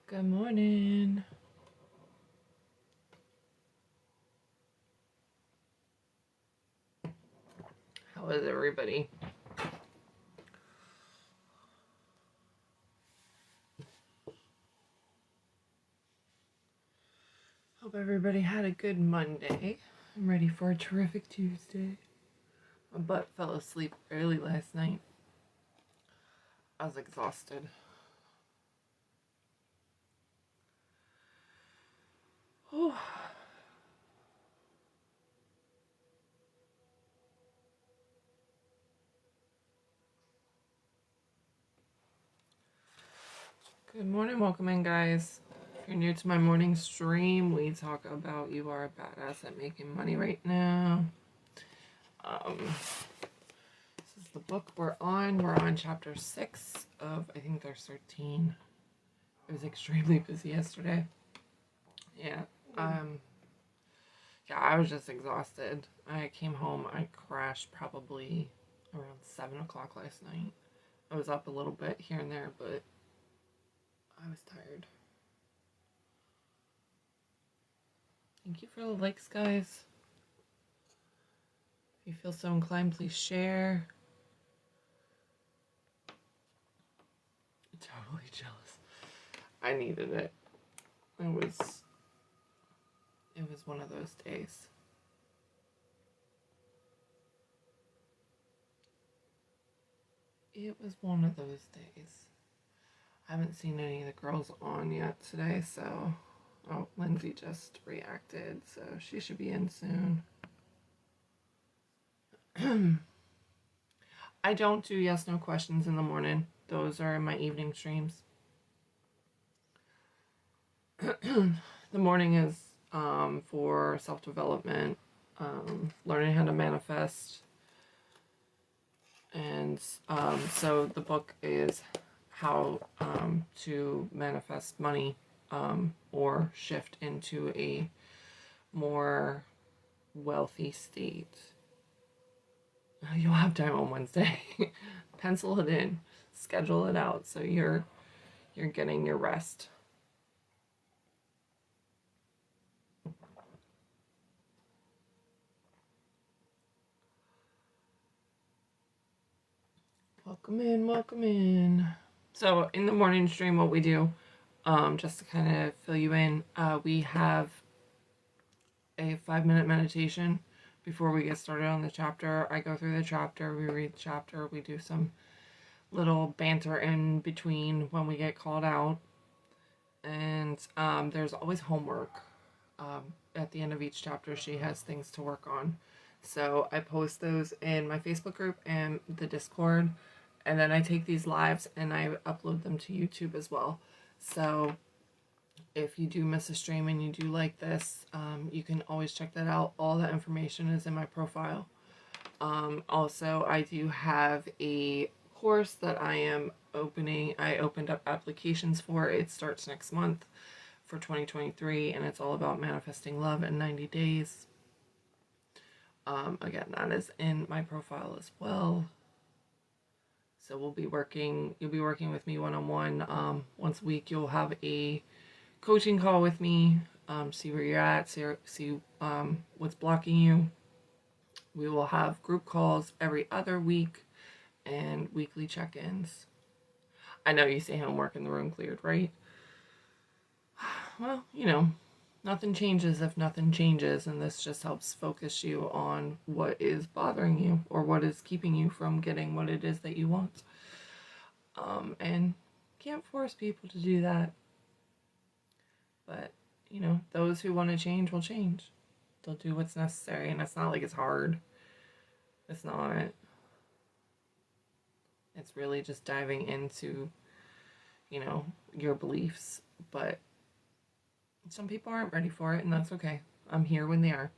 Good morning. How is everybody? Hope everybody had a good Monday. I'm ready for a terrific Tuesday. My butt fell asleep early last night. I was exhausted. Oh. Good morning, welcome in, guys. If you're new to my morning stream, we talk about you are a badass at making money right now. This is the book we're on. We're on chapter 6 of, I think there's 13. It was extremely busy yesterday. Yeah. Yeah, I was just exhausted. I came home, I crashed probably around 7 o'clock last night. I was up a little bit here and there, but I was tired. Thank you for the likes, guys. If you feel so inclined, please share. Totally jealous. I needed it. It was one of those days. It was one of those days. I haven't seen any of the girls on yet today, so... Oh, Lindsay just reacted, so she should be in soon. I don't do yes, no questions in the morning. Those are in my evening streams. The morning is for self-development, learning how to manifest. And so the book is how to manifest money or shift into a more wealthy state. You'll have time on Wednesday. Pencil it in, schedule it out so you're getting your rest. Welcome in, welcome in. So in the morning stream, what we do, just to kind of fill you in, we have a 5-minute meditation before we get started on the chapter. I go through the chapter, we read the chapter, we do some little banter in between when we get called out. And there's always homework. At the end of each chapter, she has things to work on. So I post those in my Facebook group and the Discord. And then I take these lives and I upload them to YouTube as well. So if you do miss a stream and you do like this, you can always check that out. All that information is in my profile. Also, I do have a course that I am opening. I opened up applications for. It starts next month for 2023, and it's all about manifesting love in 90 days. Again, that is in my profile as well. So you'll be working with me one-on-one. Once a week, you'll have a coaching call with me, see where you're at, see what's blocking you. We will have group calls every other week and weekly check-ins. I know you say homework in the room cleared, right? Well, nothing changes if nothing changes, and this just helps focus you on what is bothering you or what is keeping you from getting what it is that you want. And can't force people to do that. But, those who want to change will change. They'll do what's necessary, and it's not like it's hard. It's not. It's really just diving into, your beliefs. But some people aren't ready for it, and that's okay. I'm here when they are.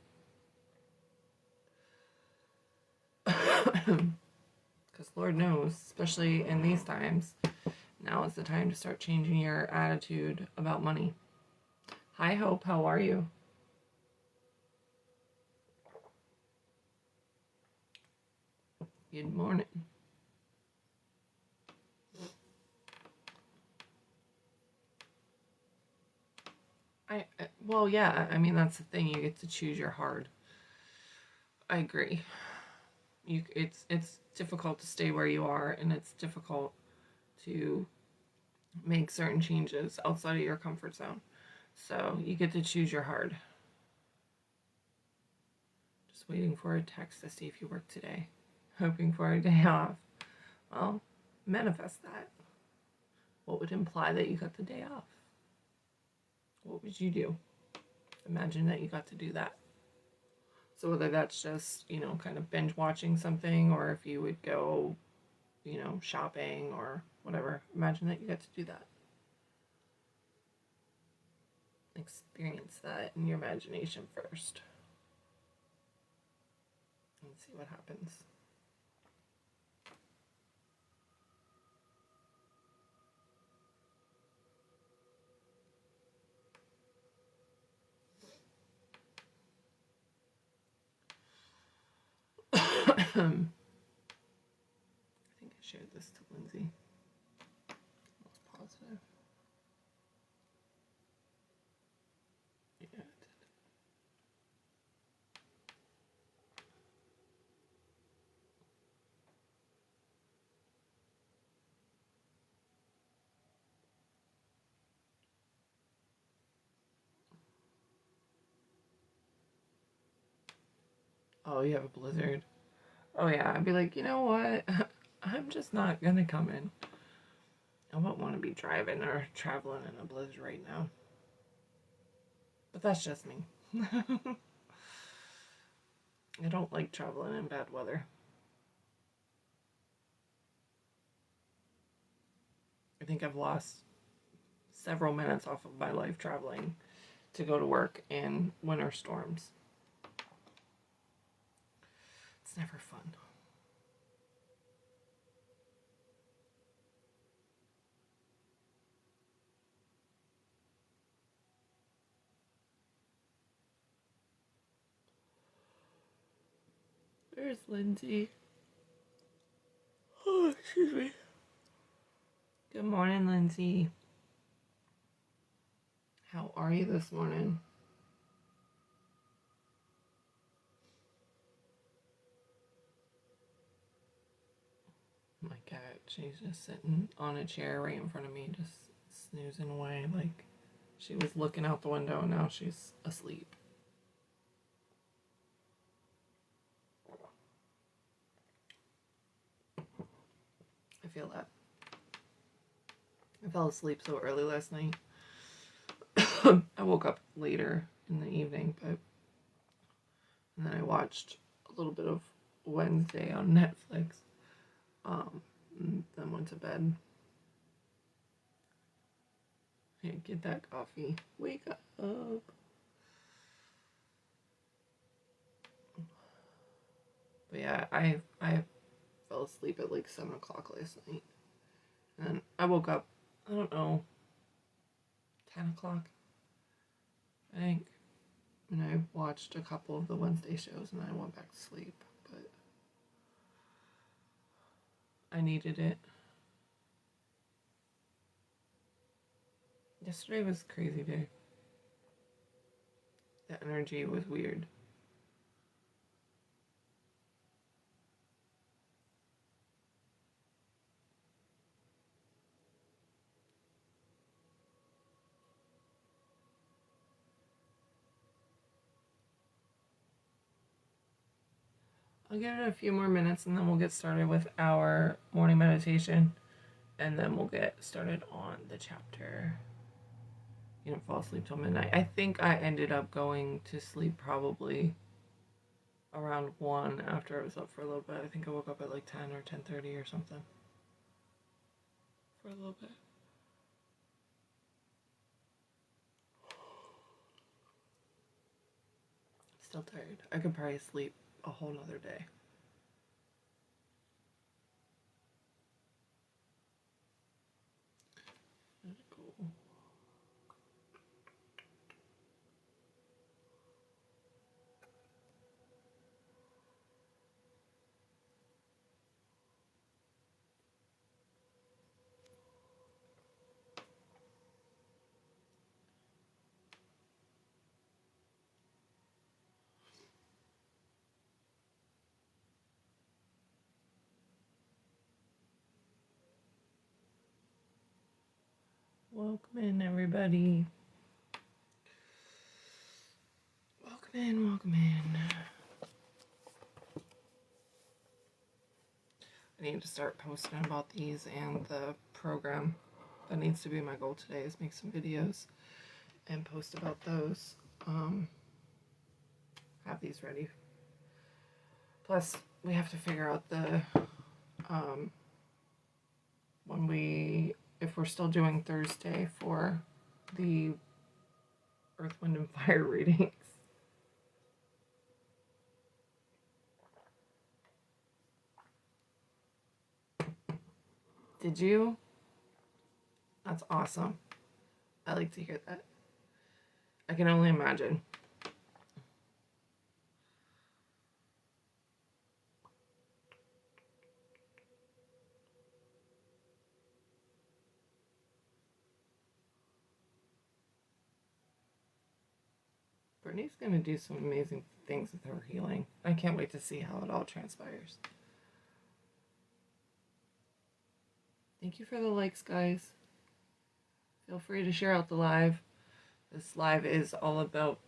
Because Lord knows, especially in these times, now is the time to start changing your attitude about money. Hi, Hope. How are you? Good morning. Well, yeah, I mean, that's the thing. You get to choose your hard. I agree. It's difficult to stay where you are, and it's difficult to make certain changes outside of your comfort zone. So you get to choose your hard. Just waiting for a text to see if you work today. Hoping for a day off. Well, manifest that. What would imply that you got the day off? What would you do? Imagine that you got to do that. So whether that's just, kind of binge watching something, or if you would go, shopping or whatever, imagine that you get to do that. Experience that in your imagination first. And see what happens. I think I shared this to Lindsay. I was positive. Yeah, I did. Oh, you have a blizzard. Oh yeah, I'd be like, you know what? I'm just not gonna come in. I won't want to be driving or traveling in a blizzard right now. But that's just me. I don't like traveling in bad weather. I think I've lost several minutes off of my life traveling to go to work in winter storms. It's never fun. There's Lindsay. Oh, excuse me. Good morning, Lindsay. How are you this morning? My cat, she's just sitting on a chair right in front of me, just snoozing away like she was looking out the window and now she's asleep. I feel that. I fell asleep so early last night. I woke up later in the evening, and then I watched a little bit of Wednesday on Netflix. And then went to bed. Hey, get that coffee. Wake up. But yeah, I fell asleep at like 7 o'clock last night. And I woke up, I don't know, 10 o'clock, I think. And I watched a couple of the Wednesday shows and I went back to sleep. But I needed it. Yesterday was a crazy day. The energy was weird. I'll give it a few more minutes and then we'll get started with our morning meditation. And then we'll get started on the chapter. You didn't fall asleep till midnight. I think I ended up going to sleep probably around 1 after I was up for a little bit. I think I woke up at like 10 or 10:30 or something. For a little bit. Still tired. I could probably sleep a whole nother day. Cool. Welcome in, everybody. Welcome in, welcome in. I need to start posting about these and the program. That needs to be my goal today, is make some videos and post about those. Have these ready. Plus, we have to figure out the if we're still doing Thursday for the Earth, Wind, and Fire readings. Did you? That's awesome. I like to hear that. I can only imagine. Brittany's going to do some amazing things with her healing. I can't wait to see how it all transpires. Thank you for the likes, guys. Feel free to share out the live. This live is all about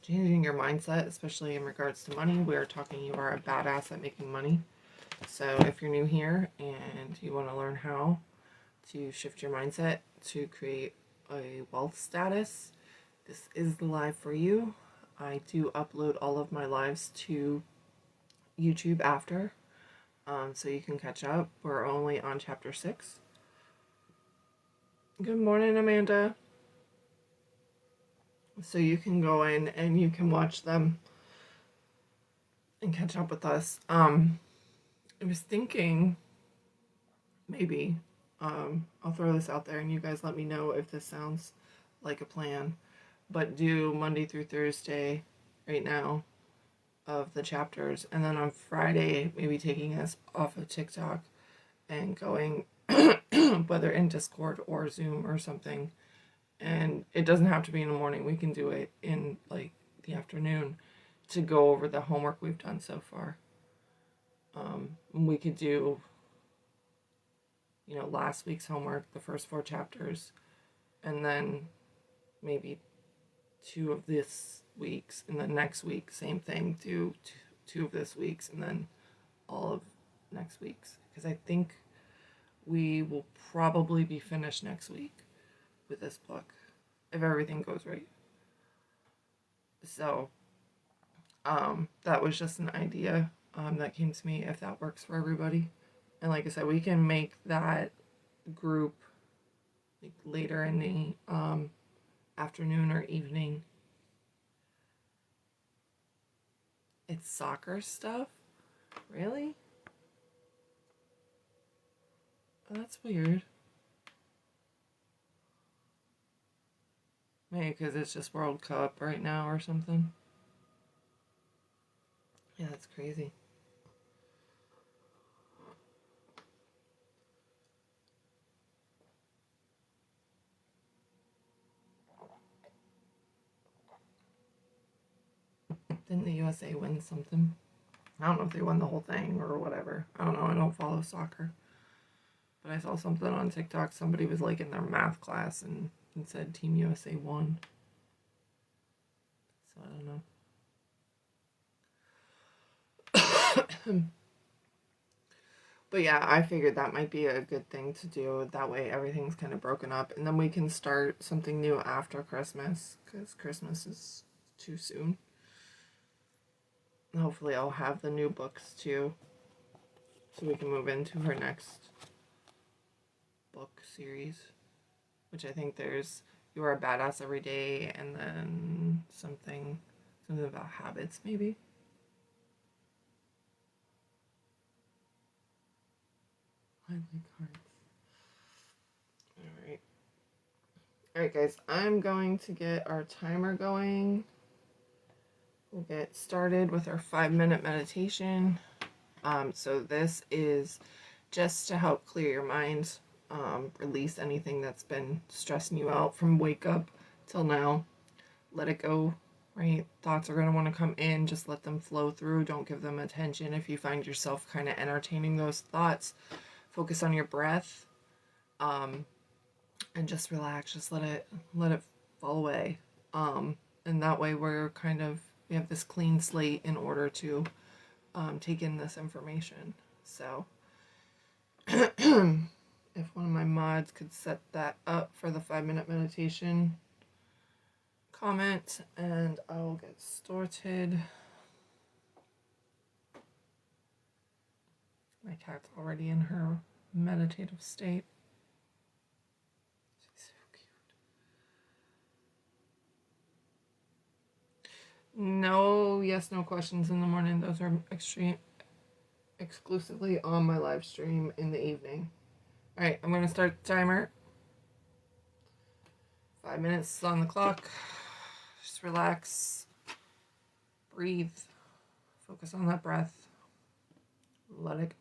changing your mindset, especially in regards to money. We are talking you are a badass at making money. So if you're new here and you want to learn how to shift your mindset to create a wealth status, this is the live for you. I do upload all of my lives to YouTube after, so you can catch up. We're only on chapter 6. Good morning, Amanda. So you can go in and you can watch them and catch up with us. I was thinking maybe I'll throw this out there and you guys let me know if this sounds like a plan, but do Monday through Thursday right now of the chapters, and then on Friday maybe taking us off of TikTok and going whether in Discord or Zoom or something. And it doesn't have to be in the morning. We can do it in like the afternoon to go over the homework we've done so far. We could do, last week's homework, the first 4 chapters, and then maybe 2 of this week's, and then next week, same thing, do 2 of this week's, and then all of next week's. Because I think we will probably be finished next week with this book, if everything goes right. So, that was just an idea that came to me, if that works for everybody. And like I said, we can make that group like later in the afternoon or evening. It's soccer stuff? Really? Oh, that's weird. Maybe because it's just World Cup right now or something. Yeah, that's crazy. Didn't the USA win something? I don't know if they won the whole thing or whatever. I don't know. I don't follow soccer. But I saw something on TikTok. Somebody was like in their math class and said Team USA won. So I don't know. But yeah, I figured that might be a good thing to do. That way everything's kind of broken up. And then we can start something new after Christmas. Because Christmas is too soon. And hopefully I'll have the new books too. So we can move into her next book series. Which I think there's You Are a Badass Every Day. And then something about habits maybe. I like hearts. Alright. Alright, guys. I'm going to get our timer going. We'll get started with our 5-minute meditation. So this is just to help clear your mind, release anything that's been stressing you out from wake up till now. Let it go, right? Thoughts are going to want to come in. Just let them flow through. Don't give them attention. If you find yourself kind of entertaining those thoughts, focus on your breath. and just relax. Just let it fall away. And that way we have this clean slate in order to take in this information. So if one of my mods could set that up for the 5 minute meditation, comment, and I will get started. My cat's already in her meditative state. She's so cute. No yes, no questions in the morning. Those are exclusively on my live stream in the evening. All right, I'm going to start the timer. 5 minutes on the clock. Just relax. Breathe. Focus on that breath. Let it go.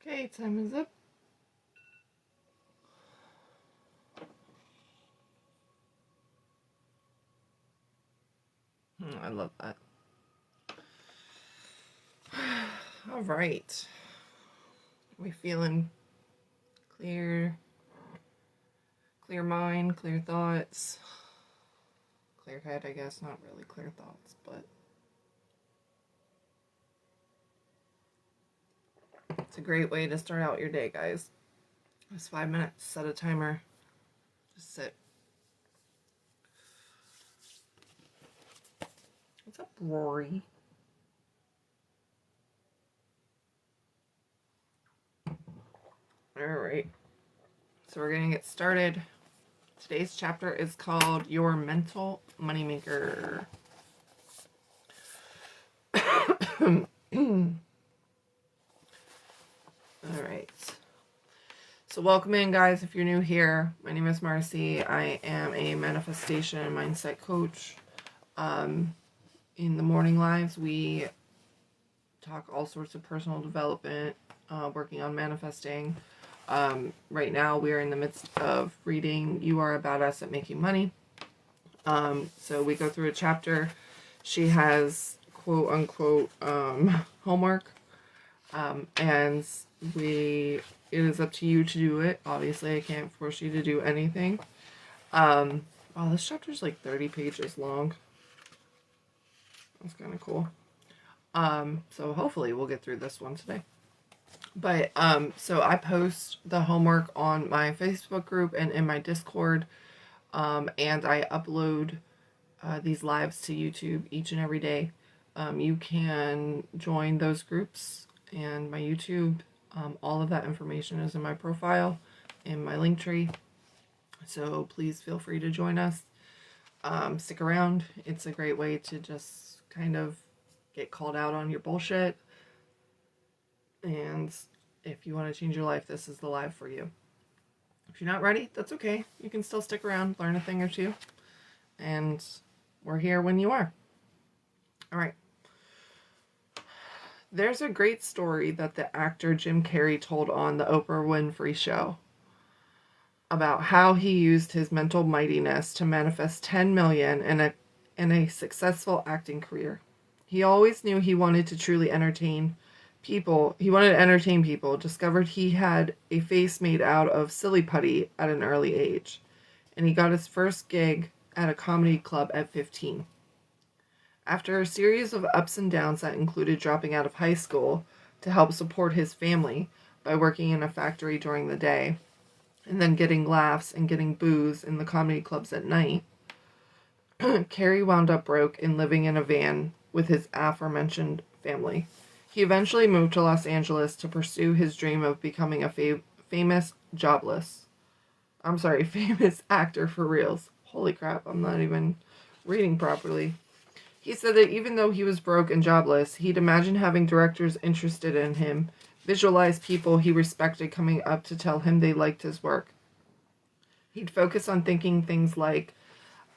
Okay, time is up. I love that. All right. We feeling clear mind, clear thoughts, clear head, I guess. Not really clear thoughts, but it's a great way to start out your day, guys. Just 5 minutes, set a timer, just sit. What's up, Rory? All right, so we're gonna get started. Today's chapter is called Your Mental Moneymaker. All right. So welcome in, guys. If you're new here, my name is Marci. I am a manifestation and mindset coach. In the morning lives, we talk all sorts of personal development, working on manifesting. Right now, we are in the midst of reading You Are a Badass at Making Money. So we go through a chapter. She has quote unquote homework, and it is up to you to do it. Obviously, I can't force you to do anything. Wow, this chapter's like 30 pages long. That's kind of cool. So hopefully we'll get through this one today. But, so I post the homework on my Facebook group and in my Discord, and I upload these lives to YouTube each and every day. You can join those groups and my YouTube. All of that information is in my profile, in my link tree. So please feel free to join us. Stick around. It's a great way to just kind of get called out on your bullshit. And if you want to change your life, this is the live for you. If you're not ready, that's okay. You can still stick around, learn a thing or two. And we're here when you are. All right. There's a great story that the actor Jim Carrey told on the Oprah Winfrey Show about how he used his mental mightiness to manifest $10 million in a successful acting career. He always knew he wanted to truly entertain people. He wanted to entertain people, discovered he had a face made out of silly putty at an early age, and he got his first gig at a comedy club at 15. After a series of ups and downs that included dropping out of high school to help support his family by working in a factory during the day, and then getting laughs and getting booze in the comedy clubs at night, Carrey wound up broke and living in a van with his aforementioned family. He eventually moved to Los Angeles to pursue his dream of becoming a famous actor for reals. Holy crap, I'm not even reading properly. He said that even though he was broke and jobless, he'd imagine having directors interested in him, visualize people he respected coming up to tell him they liked his work. He'd focus on thinking things like,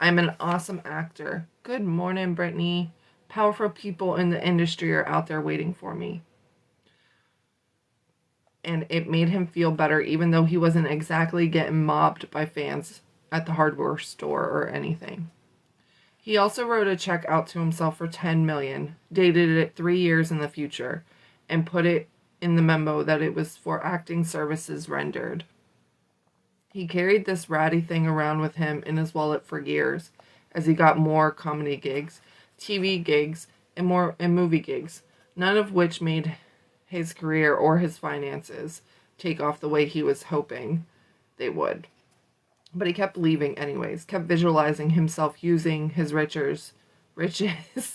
I'm an awesome actor. Good morning, Brittany. Powerful people in the industry are out there waiting for me. And it made him feel better, even though he wasn't exactly getting mobbed by fans at the hardware store or anything. He also wrote a check out to himself for $10 million, dated it 3 years in the future, and put it in the memo that it was for acting services rendered. He carried this ratty thing around with him in his wallet for years, as he got more comedy gigs, TV gigs, and movie gigs, none of which made his career or his finances take off the way he was hoping they would. But he kept leaving anyways, kept visualizing himself using his riches,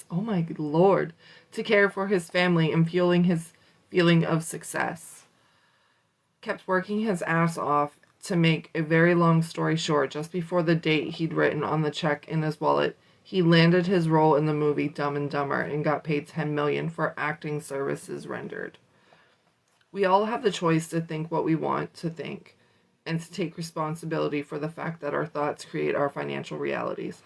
oh my lord, to care for his family and fueling his feeling of success. Kept working his ass off. To make a very long story short, just before the date he'd written on the check in his wallet, he landed his role in the movie Dumb and Dumber and got paid $10 million for acting services rendered. We all have the choice to think what we want to think and to take responsibility for the fact that our thoughts create our financial realities.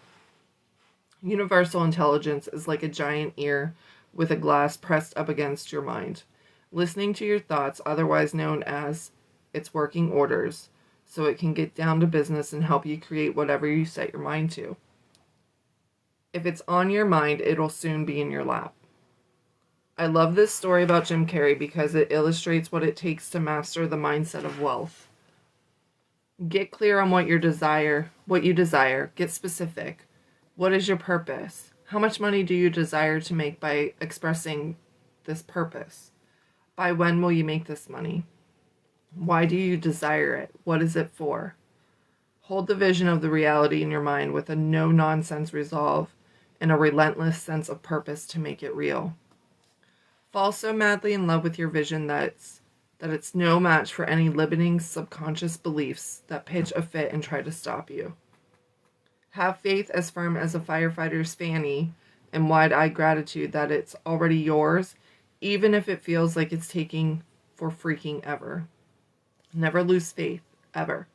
Universal intelligence is like a giant ear with a glass pressed up against your mind. listening to your thoughts, otherwise known as its working orders, so it can get down to business and help you create whatever you set your mind to. If it's on your mind, it'll soon be in your lap. I love this story about Jim Carrey because it illustrates what it takes to master the mindset of wealth. Get clear on what you desire. Get specific. What is your purpose? How much money do you desire to make by expressing this purpose? By when will you make this money? Why do you desire it? What is it for? Hold the vision of the reality in your mind with a no-nonsense resolve and a relentless sense of purpose to make it real. Fall so madly in love with your vision that it's no match for any limiting subconscious beliefs that pitch a fit and try to stop you. Have faith as firm as a firefighter's fanny and wide-eyed gratitude that it's already yours, even if it feels like it's taking for freaking ever. Never lose faith, ever.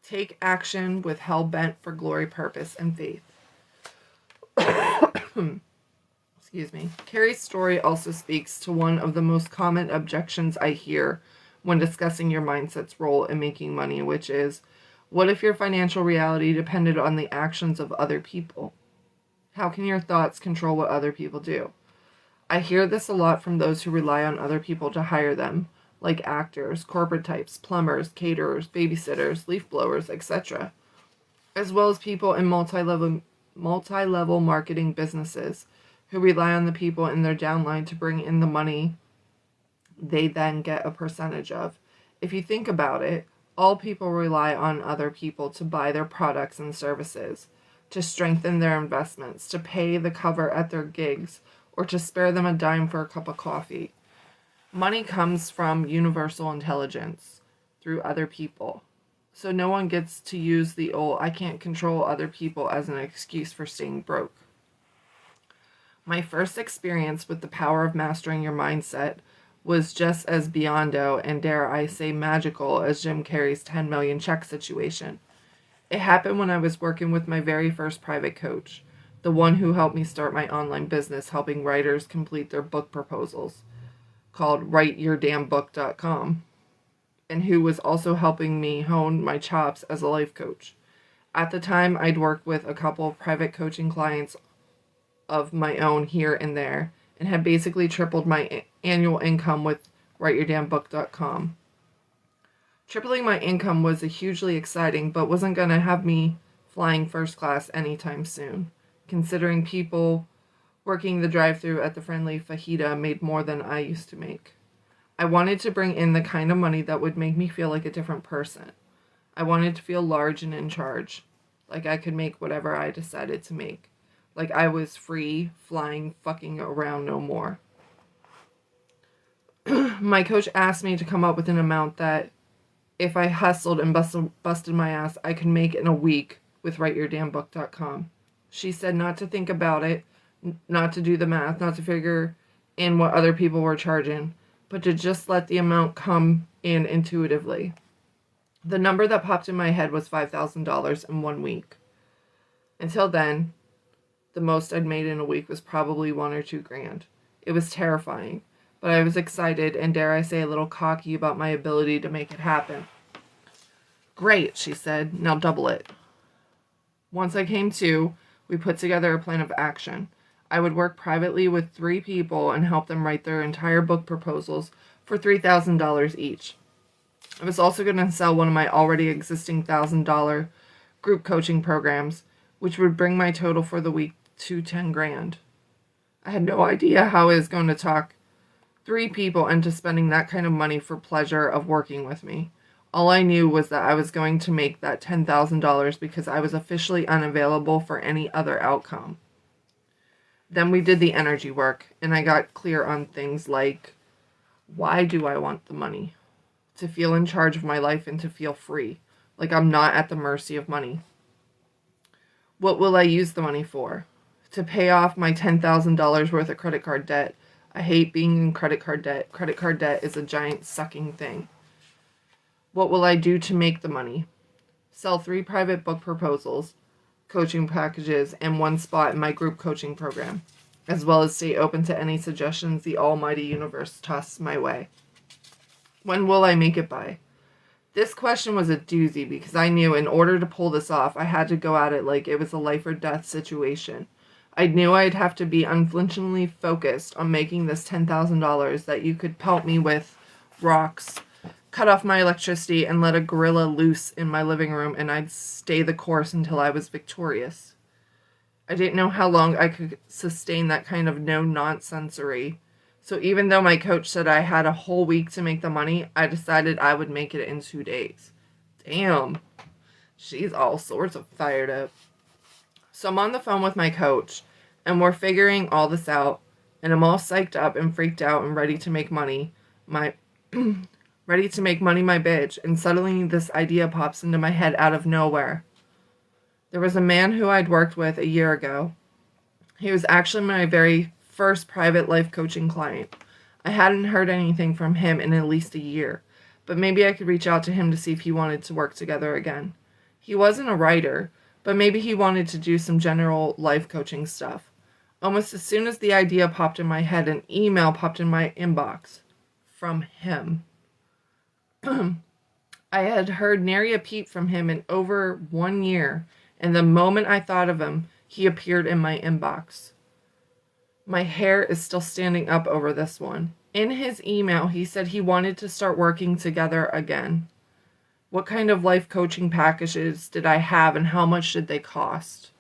Take action with hell bent for glory, purpose, and faith. Excuse me. Carrie's story also speaks to one of the most common objections I hear when discussing your mindset's role in making money, which is, what if your financial reality depended on the actions of other people? How can your thoughts control what other people do? I hear this a lot from those who rely on other people to hire them, like actors, corporate types, plumbers, caterers, babysitters, leaf blowers, etc., as well as people in multi-level marketing businesses who rely on the people in their downline to bring in the money they then get a percentage of. If you think about it, all people rely on other people to buy their products and services, to strengthen their investments, to pay the cover at their gigs, or to spare them a dime for a cup of coffee. Money comes from universal intelligence through other people. So no one gets to use the old "I can't control other people" as an excuse for staying broke. My first experience with the power of mastering your mindset was just as beyondo and, dare I say, magical as Jim Carrey's 10 million check situation. It happened when I was working with my very first private coach, the one who helped me start my online business helping writers complete their book proposals, called WriteYourDamnBook.com, and who was also helping me hone my chops as a life coach. At the time, I'd worked with a couple of private coaching clients of my own here and there, and had basically tripled my annual income with WriteYourDamnBook.com. Tripling my income was hugely exciting, but wasn't going to have me flying first class anytime soon, considering people working the drive-thru at the friendly fajita made more than I used to make. I wanted to bring in the kind of money that would make me feel like a different person. I wanted to feel large and in charge, like I could make whatever I decided to make. Like I was free, flying, fucking around no more. My coach asked me to come up with an amount that, if I hustled and busted my ass, I could make in a week with WriteYourDamnBook.com. She said not to think about it, not to do the math, not to figure in what other people were charging, but to just let the amount come in intuitively. The number that popped in my head was $5,000 in 1 week. Until then, the most I'd made in a week was probably $1,000 or $2,000. It was terrifying, but I was excited and, dare I say, a little cocky about my ability to make it happen. Great, she said. Now double it. Once I came to, we put together a plan of action. I would work privately with 3 people and help them write their entire book proposals for $3,000 each. I was also going to sell one of my already existing $1,000 group coaching programs, which would bring my total for the week to $10,000. I had no idea how I was going to talk 3 people into spending that kind of money for pleasure of working with me. All I knew was that I was going to make that $10,000 because I was officially unavailable for any other outcome. Then we did the energy work, and I got clear on things like, why do I want the money? To feel in charge of my life and to feel free, like I'm not at the mercy of money. What will I use the money for? To pay off my $10,000 worth of credit card debt. I hate being in credit card debt. Credit card debt is a giant sucking thing. What will I do to make the money? Sell 3 private book proposals, coaching packages, and 1 spot in my group coaching program. as well as stay open to any suggestions the almighty universe tosses my way. When will I make it by? This question was a doozy because I knew in order to pull this off, I had to go at it like it was a life or death situation. I knew I'd have to be unflinchingly focused on making this $10,000 that you could pelt me with rocks, cut off my electricity, and let a gorilla loose in my living room, and I'd stay the course until I was victorious. I didn't know how long I could sustain that kind of no-nonsensery. So even though my coach said I had a whole week to make the money, I decided I would make it in 2 days. Damn. She's all sorts of fired up. So I'm on the phone with my coach, and we're figuring all this out, and I'm all psyched up and freaked out and ready to make money. Ready to make money, my bitch, and suddenly this idea pops into my head out of nowhere. There was a man who I'd worked with a year ago. He was actually my very first private life coaching client. I hadn't heard anything from him in at least a year, but maybe I could reach out to him to see if he wanted to work together again. He wasn't a writer, but maybe he wanted to do some general life coaching stuff. Almost as soon as the idea popped in my head, an email popped in my inbox from him. I had heard nary a peep from him in over 1 year, and the moment I thought of him, he appeared in my inbox. My hair is still standing up over this one. In his email, he said he wanted to start working together again. What kind of life coaching packages did I have, and how much did they cost?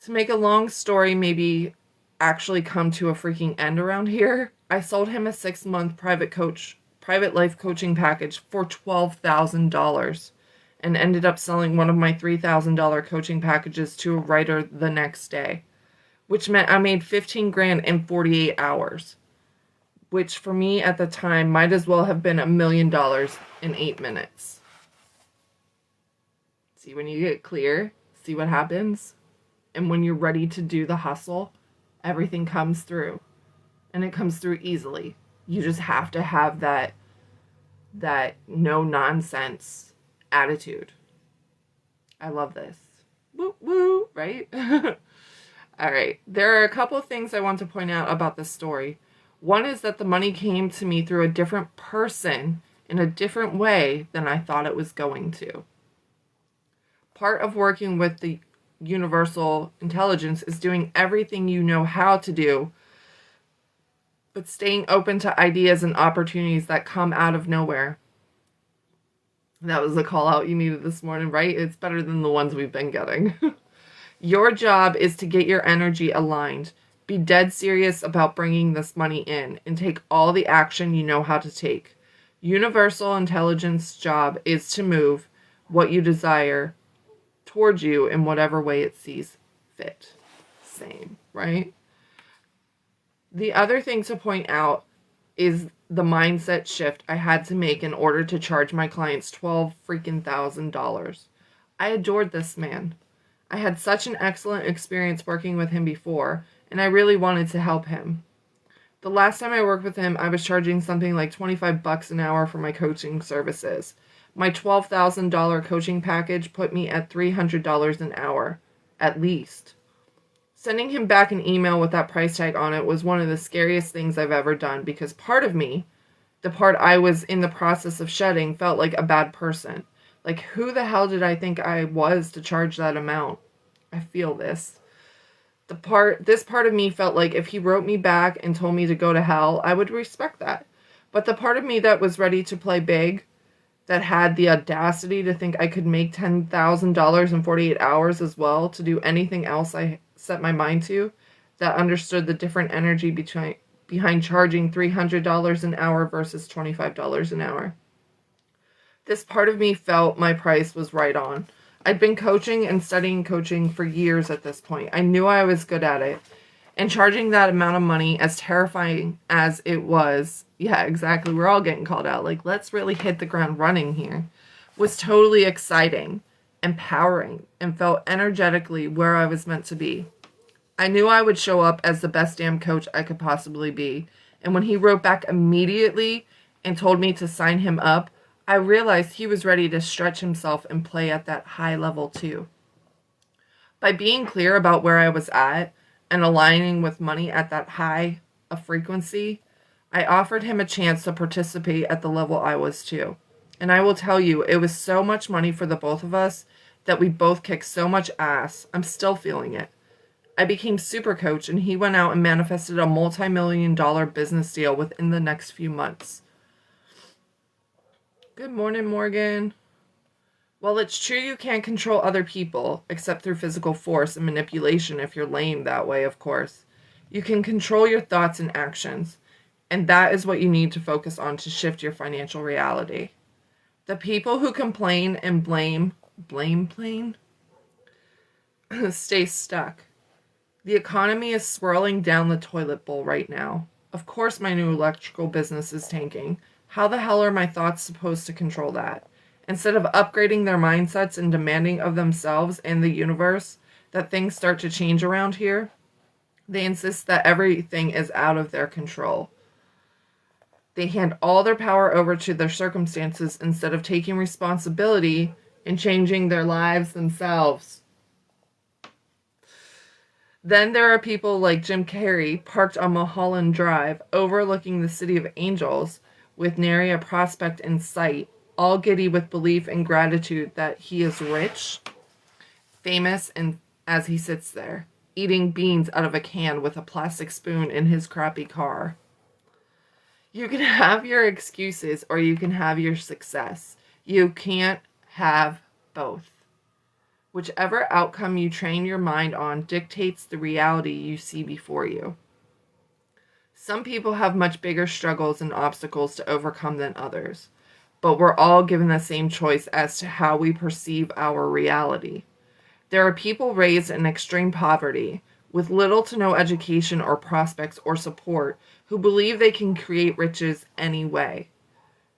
To make a long story maybe actually come to a freaking end around here, I sold him a 6-month private life coaching package for $12,000 and ended up selling one of my $3,000 coaching packages to a writer the next day, which meant I made $15,000 in 48 hours, which for me at the time might as well have been $1 million in 8 minutes. See, when you get clear, see what happens? And when you're ready to do the hustle, everything comes through. And it comes through easily. You just have to have that no-nonsense attitude. I love this. Woo woo, right? All right. There are a couple of things I want to point out about this story. One is that the money came to me through a different person in a different way than I thought it was going to. Part of working with the universal intelligence is doing everything you know how to do, but staying open to ideas and opportunities that come out of nowhere. That was the call out you needed this morning, right? It's better than the ones we've been getting. Your job is to get your energy aligned. Be dead serious about bringing this money in and take all the action you know how to take. Universal intelligence job is to move what you desire towards you in whatever way it sees fit. Same, right? The other thing to point out is the mindset shift I had to make in order to charge my clients $12,000. I adored this man. I had such an excellent experience working with him before, and I really wanted to help him. The last time I worked with him, I was charging something like $25 an hour for my coaching services. My $12,000 coaching package put me at $300 an hour, at least. Sending him back an email with that price tag on it was one of the scariest things I've ever done, because part of me, the part I was in the process of shedding, felt like a bad person. Like, who the hell did I think I was to charge that amount? I feel this. This part of me felt like if he wrote me back and told me to go to hell, I would respect that. But the part of me that was ready to play big, that had the audacity to think I could make $10,000 in 48 hours as well, to do anything else I set my mind to, that understood the different energy behind charging $300 an hour versus $25 an hour. This part of me felt my price was right on. I'd been coaching and studying coaching for years at this point. I knew I was good at it. And charging that amount of money, as terrifying as it was, yeah, exactly, we're all getting called out, like, let's really hit the ground running here, was totally exciting, empowering, and felt energetically where I was meant to be. I knew I would show up as the best damn coach I could possibly be. And when he wrote back immediately and told me to sign him up, I realized he was ready to stretch himself and play at that high level too. By being clear about where I was at and aligning with money at that high a frequency, I offered him a chance to participate at the level I was too. And I will tell you, it was so much money for the both of us that we both kicked so much ass. I'm still feeling it. I became super coach, and he went out and manifested a multi-million-dollar business deal within the next few months. Good morning, Morgan. Well, it's true you can't control other people, except through physical force and manipulation if you're lame that way, of course. You can control your thoughts and actions, and that is what you need to focus on to shift your financial reality. The people who complain and blame stay stuck. The economy is swirling down the toilet bowl right now. Of course my new electrical business is tanking. How the hell are my thoughts supposed to control that? Instead of upgrading their mindsets and demanding of themselves and the universe that things start to change around here, they insist that everything is out of their control. They hand all their power over to their circumstances instead of taking responsibility and changing their lives themselves. Then there are people like Jim Carrey parked on Mulholland Drive overlooking the City of Angels with nary a prospect in sight, all giddy with belief and gratitude that he is rich, famous, and as he sits there, eating beans out of a can with a plastic spoon in his crappy car. You can have your excuses or you can have your success. You can't have both. Whichever outcome you train your mind on dictates the reality you see before you. Some people have much bigger struggles and obstacles to overcome than others, but we're all given the same choice as to how we perceive our reality. There are people raised in extreme poverty, with little to no education or prospects or support, who believe they can create riches anyway.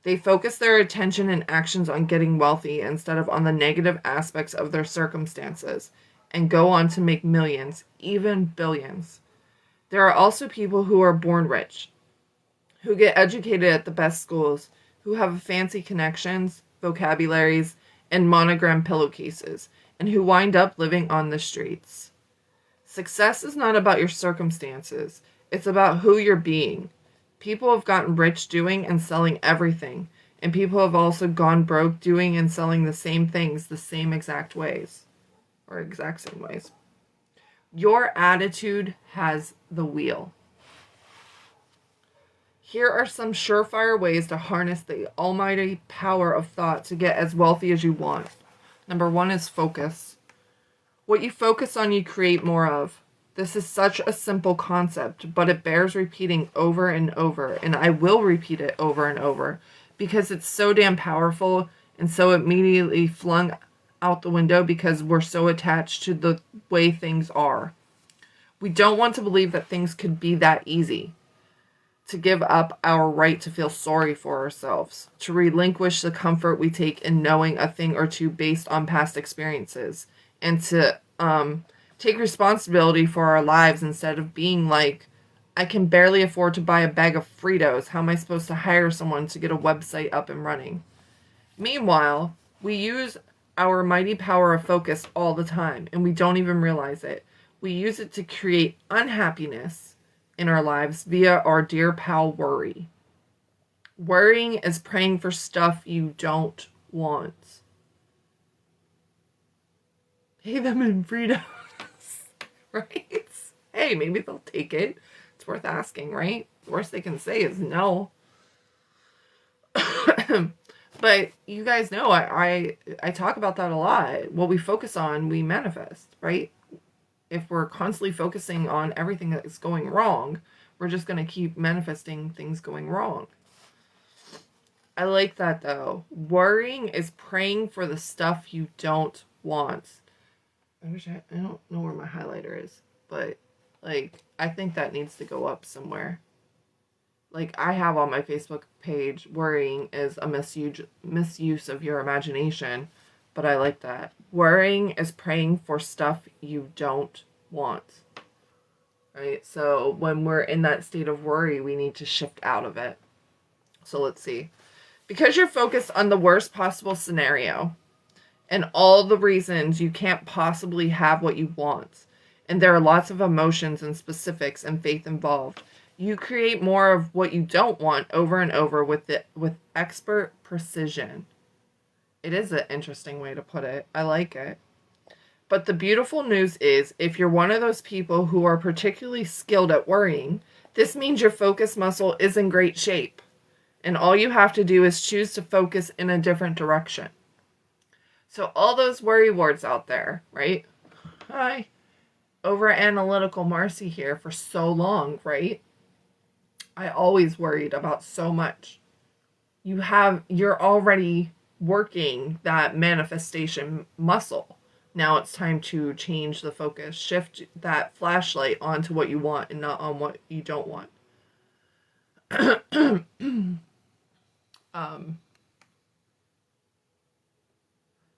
They focus their attention and actions on getting wealthy instead of on the negative aspects of their circumstances, and go on to make millions, even billions. There are also people who are born rich, who get educated at the best schools, who have fancy connections, vocabularies, and monogram pillowcases, and who wind up living on the streets. Success is not about your circumstances. It's about who you're being. People have gotten rich doing and selling everything, and people have also gone broke doing and selling the same things the same exact ways, or exact same ways. Your attitude has the wheel. Here are some surefire ways to harness the almighty power of thought to get as wealthy as you want. Number 1 is focus. What you focus on, you create more of. This is such a simple concept, but it bears repeating over and over, and I will repeat it over and over, because it's so damn powerful and so immediately flung out the window because we're so attached to the way things are. We don't want to believe that things could be that easy, to give up our right to feel sorry for ourselves, to relinquish the comfort we take in knowing a thing or two based on past experiences, and to take responsibility for our lives instead of being like, I can barely afford to buy a bag of Fritos. How am I supposed to hire someone to get a website up and running? Meanwhile, we use our mighty power of focus all the time, and we don't even realize it. We use it to create unhappiness in our lives via our dear pal worry. Worrying is praying for stuff you don't want. Pay them in Fritos. Right? Hey, maybe they'll take it. It's worth asking, right? The worst they can say is no. But you guys know I talk about that a lot. What we focus on, we manifest, right? If we're constantly focusing on everything that is going wrong, we're just going to keep manifesting things going wrong. I like that, though. Worrying is praying for the stuff you don't want. I don't know where my highlighter is, but, like, I think that needs to go up somewhere. Like, I have on my Facebook page, worrying is a misuse of your imagination, but I like that. Worrying is praying for stuff you don't want. Right? So, when we're in that state of worry, we need to shift out of it. So, let's see. Because you're focused on the worst possible scenario, and all the reasons you can't possibly have what you want, and there are lots of emotions and specifics and faith involved. You create more of what you don't want over and over with expert precision. It is an interesting way to put it. I like it. But the beautiful news is, if you're one of those people who are particularly skilled at worrying, this means your focus muscle is in great shape. And all you have to do is choose to focus in a different direction. So all those worry wards out there, right? Hi. Over analytical Marci here for so long, right? I always worried about so much. You're already working that manifestation muscle. Now it's time to change the focus, shift that flashlight onto what you want and not on what you don't want.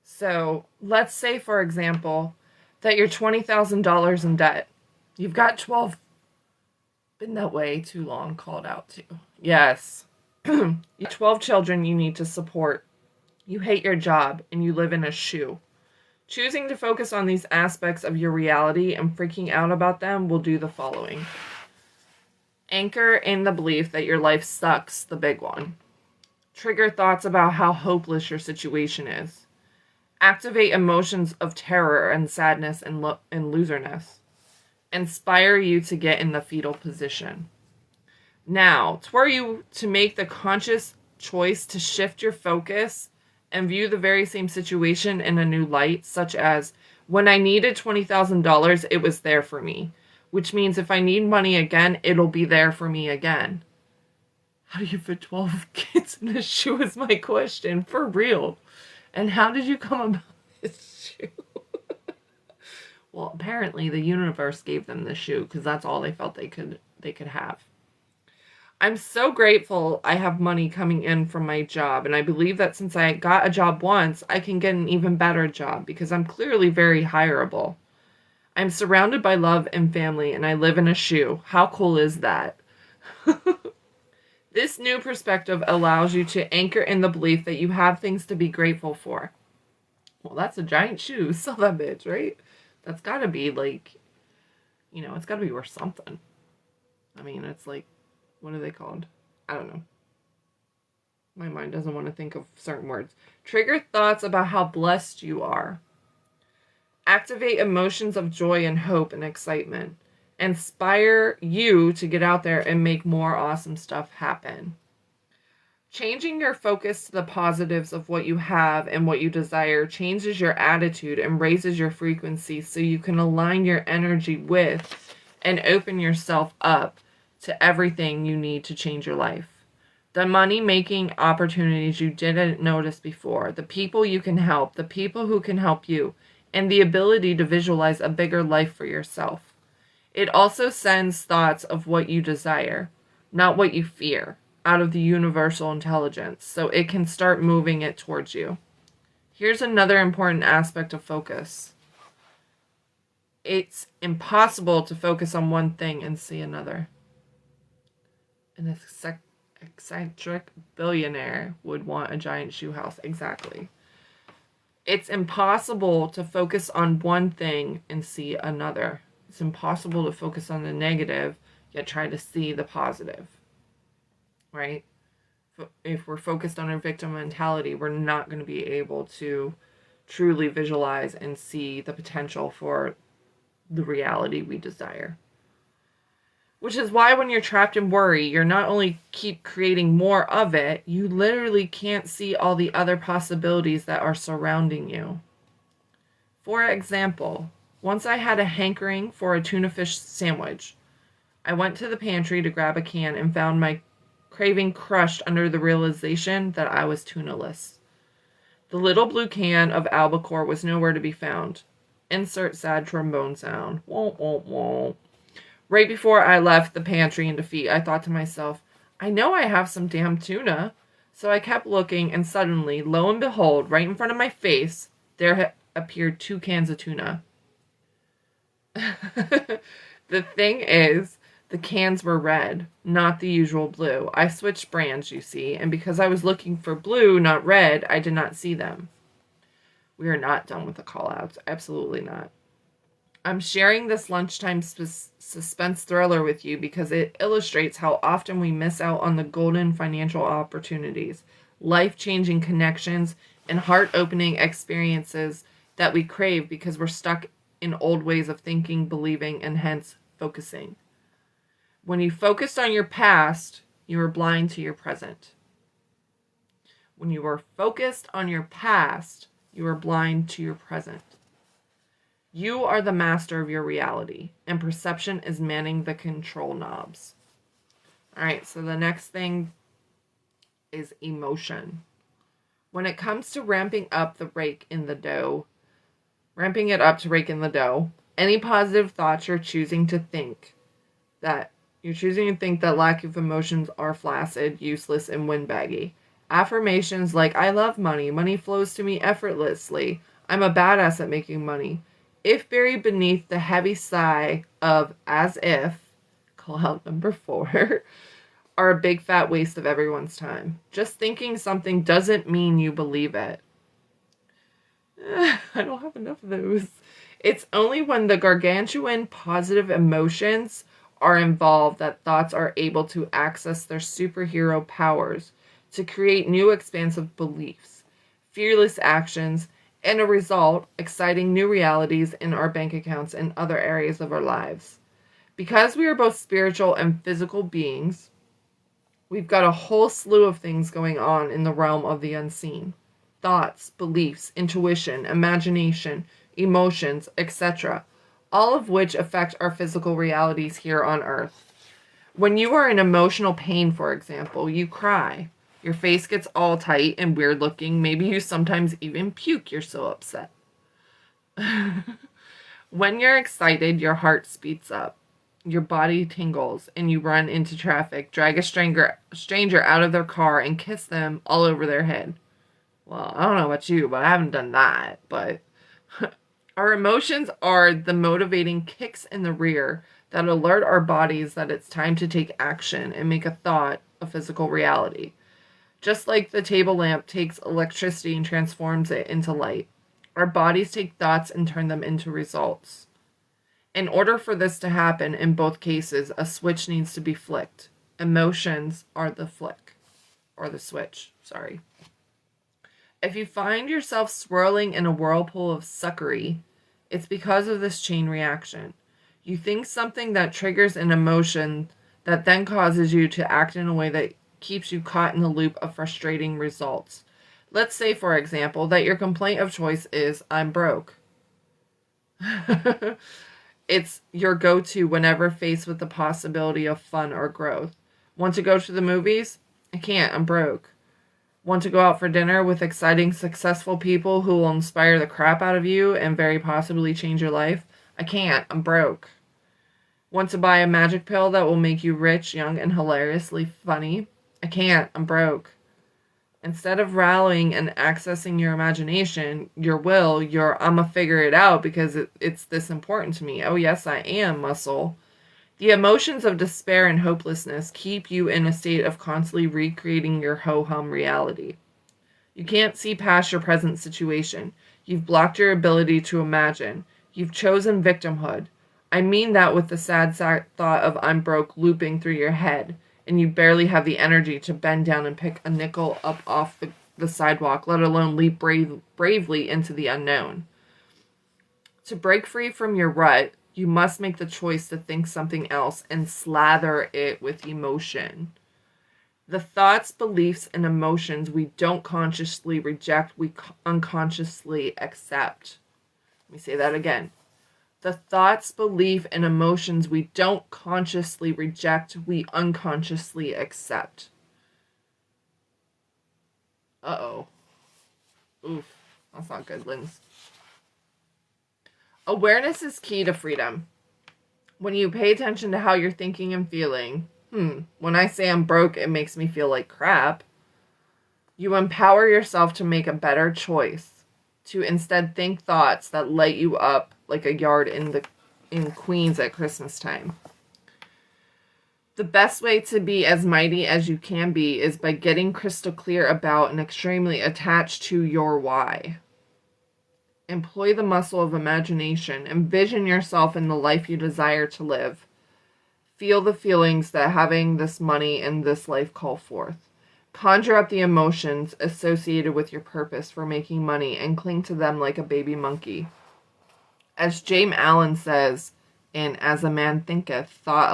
So let's say, for example, that you're $20,000 in debt. You've got 12, been that way too long, called out to. Yes. You have 12 children you need to support. You hate your job and you live in a shoe. Choosing to focus on these aspects of your reality and freaking out about them will do the following. Anchor in the belief that your life sucks, the big one. Trigger thoughts about how hopeless your situation is. Activate emotions of terror and sadness and loserness. Inspire you to get in the fetal position. Now, it's for you to make the conscious choice to shift your focus and view the very same situation in a new light, such as, when I needed $20,000, it was there for me. Which means if I need money again, it'll be there for me again. How do you fit 12 kids in a shoe is my question, for real. And how did you come about this shoe? Well, apparently the universe gave them the shoe because that's all they felt they could have. I'm so grateful I have money coming in from my job, and I believe that since I got a job once, I can get an even better job because I'm clearly very hireable. I'm surrounded by love and family, and I live in a shoe. How cool is that? This new perspective allows you to anchor in the belief that you have things to be grateful for. Well, that's a giant shoe. Sell that bitch, right? That's got to be like, it's got to be worth something. I mean, it's like, what are they called? I don't know. My mind doesn't want to think of certain words. Trigger thoughts about how blessed you are. Activate emotions of joy and hope and excitement. Inspire you to get out there and make more awesome stuff happen. Changing your focus to the positives of what you have and what you desire changes your attitude and raises your frequency so you can align your energy with and open yourself up to everything you need to change your life. The money-making opportunities you didn't notice before, the people you can help, the people who can help you, and the ability to visualize a bigger life for yourself. It also sends thoughts of what you desire, not what you fear, out of the universal intelligence, so it can start moving it towards you. Here's another important aspect of focus. It's impossible to focus on one thing and see another. An eccentric billionaire would want a giant shoe house. Exactly. It's impossible to focus on one thing and see another. It's impossible to focus on the negative, yet try to see the positive. Right? If we're focused on our victim mentality, we're not going to be able to truly visualize and see the potential for the reality we desire. Which is why when you're trapped in worry, you're not only keep creating more of it, you literally can't see all the other possibilities that are surrounding you. For example, once I had a hankering for a tuna fish sandwich. I went to the pantry to grab a can and found my craving crushed under the realization that I was tunaless. The little blue can of albacore was nowhere to be found. Insert sad trombone sound. Womp, womp, womp. Right before I left the pantry in defeat, I thought to myself, I know I have some damn tuna. So I kept looking, and suddenly, lo and behold, right in front of my face, there appeared 2 cans of tuna. The thing is, the cans were red, not the usual blue. I switched brands, you see, and because I was looking for blue, not red, I did not see them. We are not done with the call-outs. Absolutely not. I'm sharing this lunchtime suspense thriller with you because it illustrates how often we miss out on the golden financial opportunities, life-changing connections, and heart-opening experiences that we crave because we're stuck in old ways of thinking, believing, and hence focusing. When you focused on your past, you were blind to your present. When you were focused on your past, you were blind to your present. You are the master of your reality, and perception is manning the control knobs. All right, so the next thing is emotion. When it comes to ramping it up to rake in the dough, any positive thoughts you're choosing to think that lack of emotions are flaccid, useless, and windbaggy. Affirmations like, I love money, money flows to me effortlessly, I'm a badass at making money, if buried beneath the heavy sigh of as if, call out number 4, are a big fat waste of everyone's time. Just thinking something doesn't mean you believe it. I don't have enough of those. It's only when the gargantuan positive emotions are involved that thoughts are able to access their superhero powers to create new expansive beliefs, fearless actions, and a result, exciting new realities in our bank accounts and other areas of our lives. Because we are both spiritual and physical beings, we've got a whole slew of things going on in the realm of the unseen. Thoughts, beliefs, intuition, imagination, emotions, etc., all of which affect our physical realities here on Earth. When you are in emotional pain, for example, you cry. Your face gets all tight and weird looking. Maybe you sometimes even puke. You're so upset. When you're excited, your heart speeds up. Your body tingles and you run into traffic, drag a stranger out of their car and kiss them all over their head. Well, I don't know about you, but I haven't done that. But our emotions are the motivating kicks in the rear that alert our bodies that it's time to take action and make a thought a physical reality. Just like the table lamp takes electricity and transforms it into light, our bodies take thoughts and turn them into results. In order for this to happen, in both cases, a switch needs to be flicked. Emotions are the flick, or the switch, sorry. If you find yourself swirling in a whirlpool of suckery, it's because of this chain reaction. You think something that triggers an emotion that then causes you to act in a way that keeps you caught in the loop of frustrating results. Let's say, for example, that your complaint of choice is, I'm broke. It's your go-to whenever faced with the possibility of fun or growth. Want to go to the movies? I can't, I'm broke. Want to go out for dinner with exciting, successful people who will inspire the crap out of you and very possibly change your life? I can't, I'm broke. Want to buy a magic pill that will make you rich, young, and hilariously funny? I can't, I'm broke. Instead of rallying and accessing your imagination, your will, your I'ma figure it out because it's this important to me. Oh yes, I am, muscle. The emotions of despair and hopelessness keep you in a state of constantly recreating your ho-hum reality. You can't see past your present situation. You've blocked your ability to imagine. You've chosen victimhood. I mean that with the sad thought of I'm broke looping through your head, and you barely have the energy to bend down and pick a nickel up off the sidewalk, let alone leap bravely into the unknown. To break free from your rut, you must make the choice to think something else and slather it with emotion. The thoughts, beliefs, and emotions we don't consciously reject, we unconsciously accept. Let me say that again. The thoughts, belief, and emotions we don't consciously reject, we unconsciously accept. Uh-oh. Oof. That's not good, Linz. Awareness is key to freedom. When you pay attention to how you're thinking and feeling, when I say I'm broke, it makes me feel like crap, you empower yourself to make a better choice, to instead think thoughts that light you up like a yard in Queens at Christmas time. The best way to be as mighty as you can be is by getting crystal clear about and extremely attached to your why. Employ the muscle of imagination. Envision yourself in the life you desire to live. Feel the feelings that having this money and this life call forth. Conjure up the emotions associated with your purpose for making money and cling to them like a baby monkey. As James Allen says in As a Man Thinketh, thought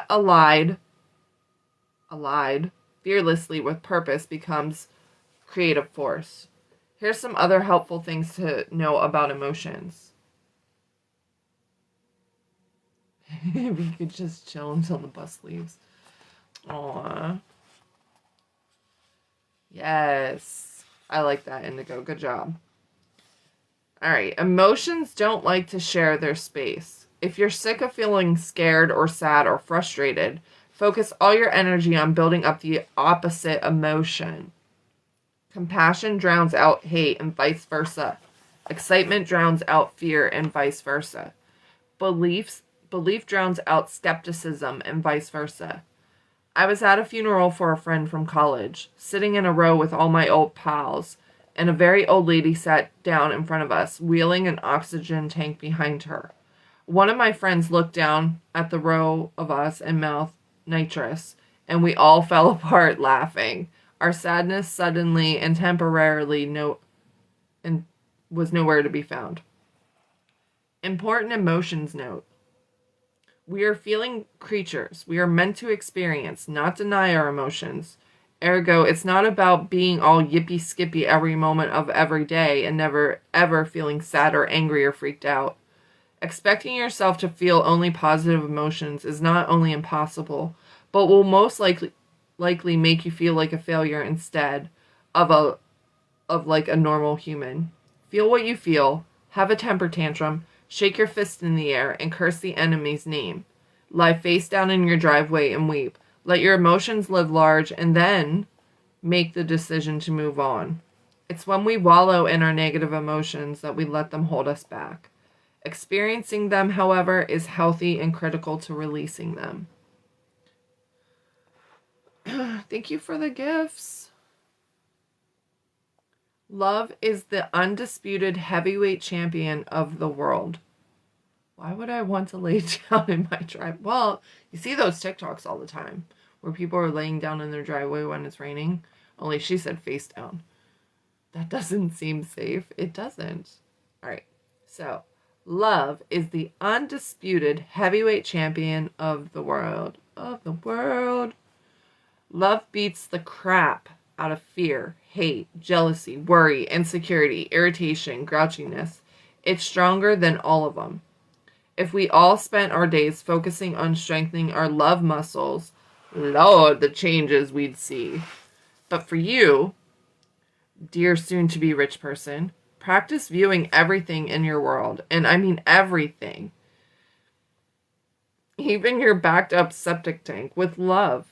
allied fearlessly with purpose becomes creative force. Here's some other helpful things to know about emotions. If you could just chill until the bus leaves. Aww. Yes. I like that, Indigo. Good job. Alright. Emotions don't like to share their space. If you're sick of feeling scared or sad or frustrated, focus all your energy on building up the opposite emotion. Compassion drowns out hate and vice versa. Excitement drowns out fear and vice versa. Belief drowns out skepticism and vice versa. I was at a funeral for a friend from college, sitting in a row with all my old pals, and a very old lady sat down in front of us, wheeling an oxygen tank behind her. One of my friends looked down at the row of us and mouthed nitrous, and we all fell apart laughing. Our sadness suddenly and temporarily was nowhere to be found. Important emotions note. We are feeling creatures. We are meant to experience, not deny our emotions. Ergo, it's not about being all yippy-skippy every moment of every day and never ever feeling sad or angry or freaked out. Expecting yourself to feel only positive emotions is not only impossible, but will most likely make you feel like a failure instead of like a normal human. Feel what you feel, have a temper tantrum, shake your fist in the air, and curse the enemy's name. Lie face down in your driveway and weep. Let your emotions live large and then make the decision to move on. It's when we wallow in our negative emotions that we let them hold us back. Experiencing them, however, is healthy and critical to releasing them. Thank you for the gifts. Love is the undisputed heavyweight champion of the world. Why would I want to lay down in my driveway? Well, you see those TikToks all the time where people are laying down in their driveway when it's raining. Only she said face down. That doesn't seem safe. It doesn't. All right. So, love is the undisputed heavyweight champion of the world. Of the world. Love beats the crap out of fear, hate, jealousy, worry, insecurity, irritation, grouchiness. It's stronger than all of them. If we all spent our days focusing on strengthening our love muscles, Lord, the changes we'd see. But for you, dear soon-to-be rich person, practice viewing everything in your world, and I mean everything, even your backed-up septic tank, with love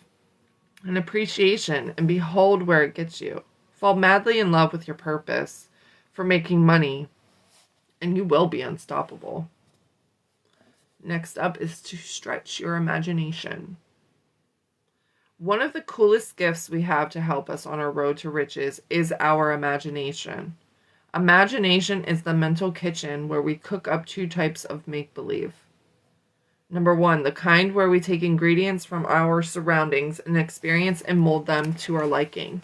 and appreciation, and behold where it gets you. Fall madly in love with your purpose for making money, and you will be unstoppable. Next up is to stretch your imagination. One of the coolest gifts we have to help us on our road to riches is our imagination. Imagination is the mental kitchen where we cook up two types of make-believe. Number one, the kind where we take ingredients from our surroundings and experience and mold them to our liking.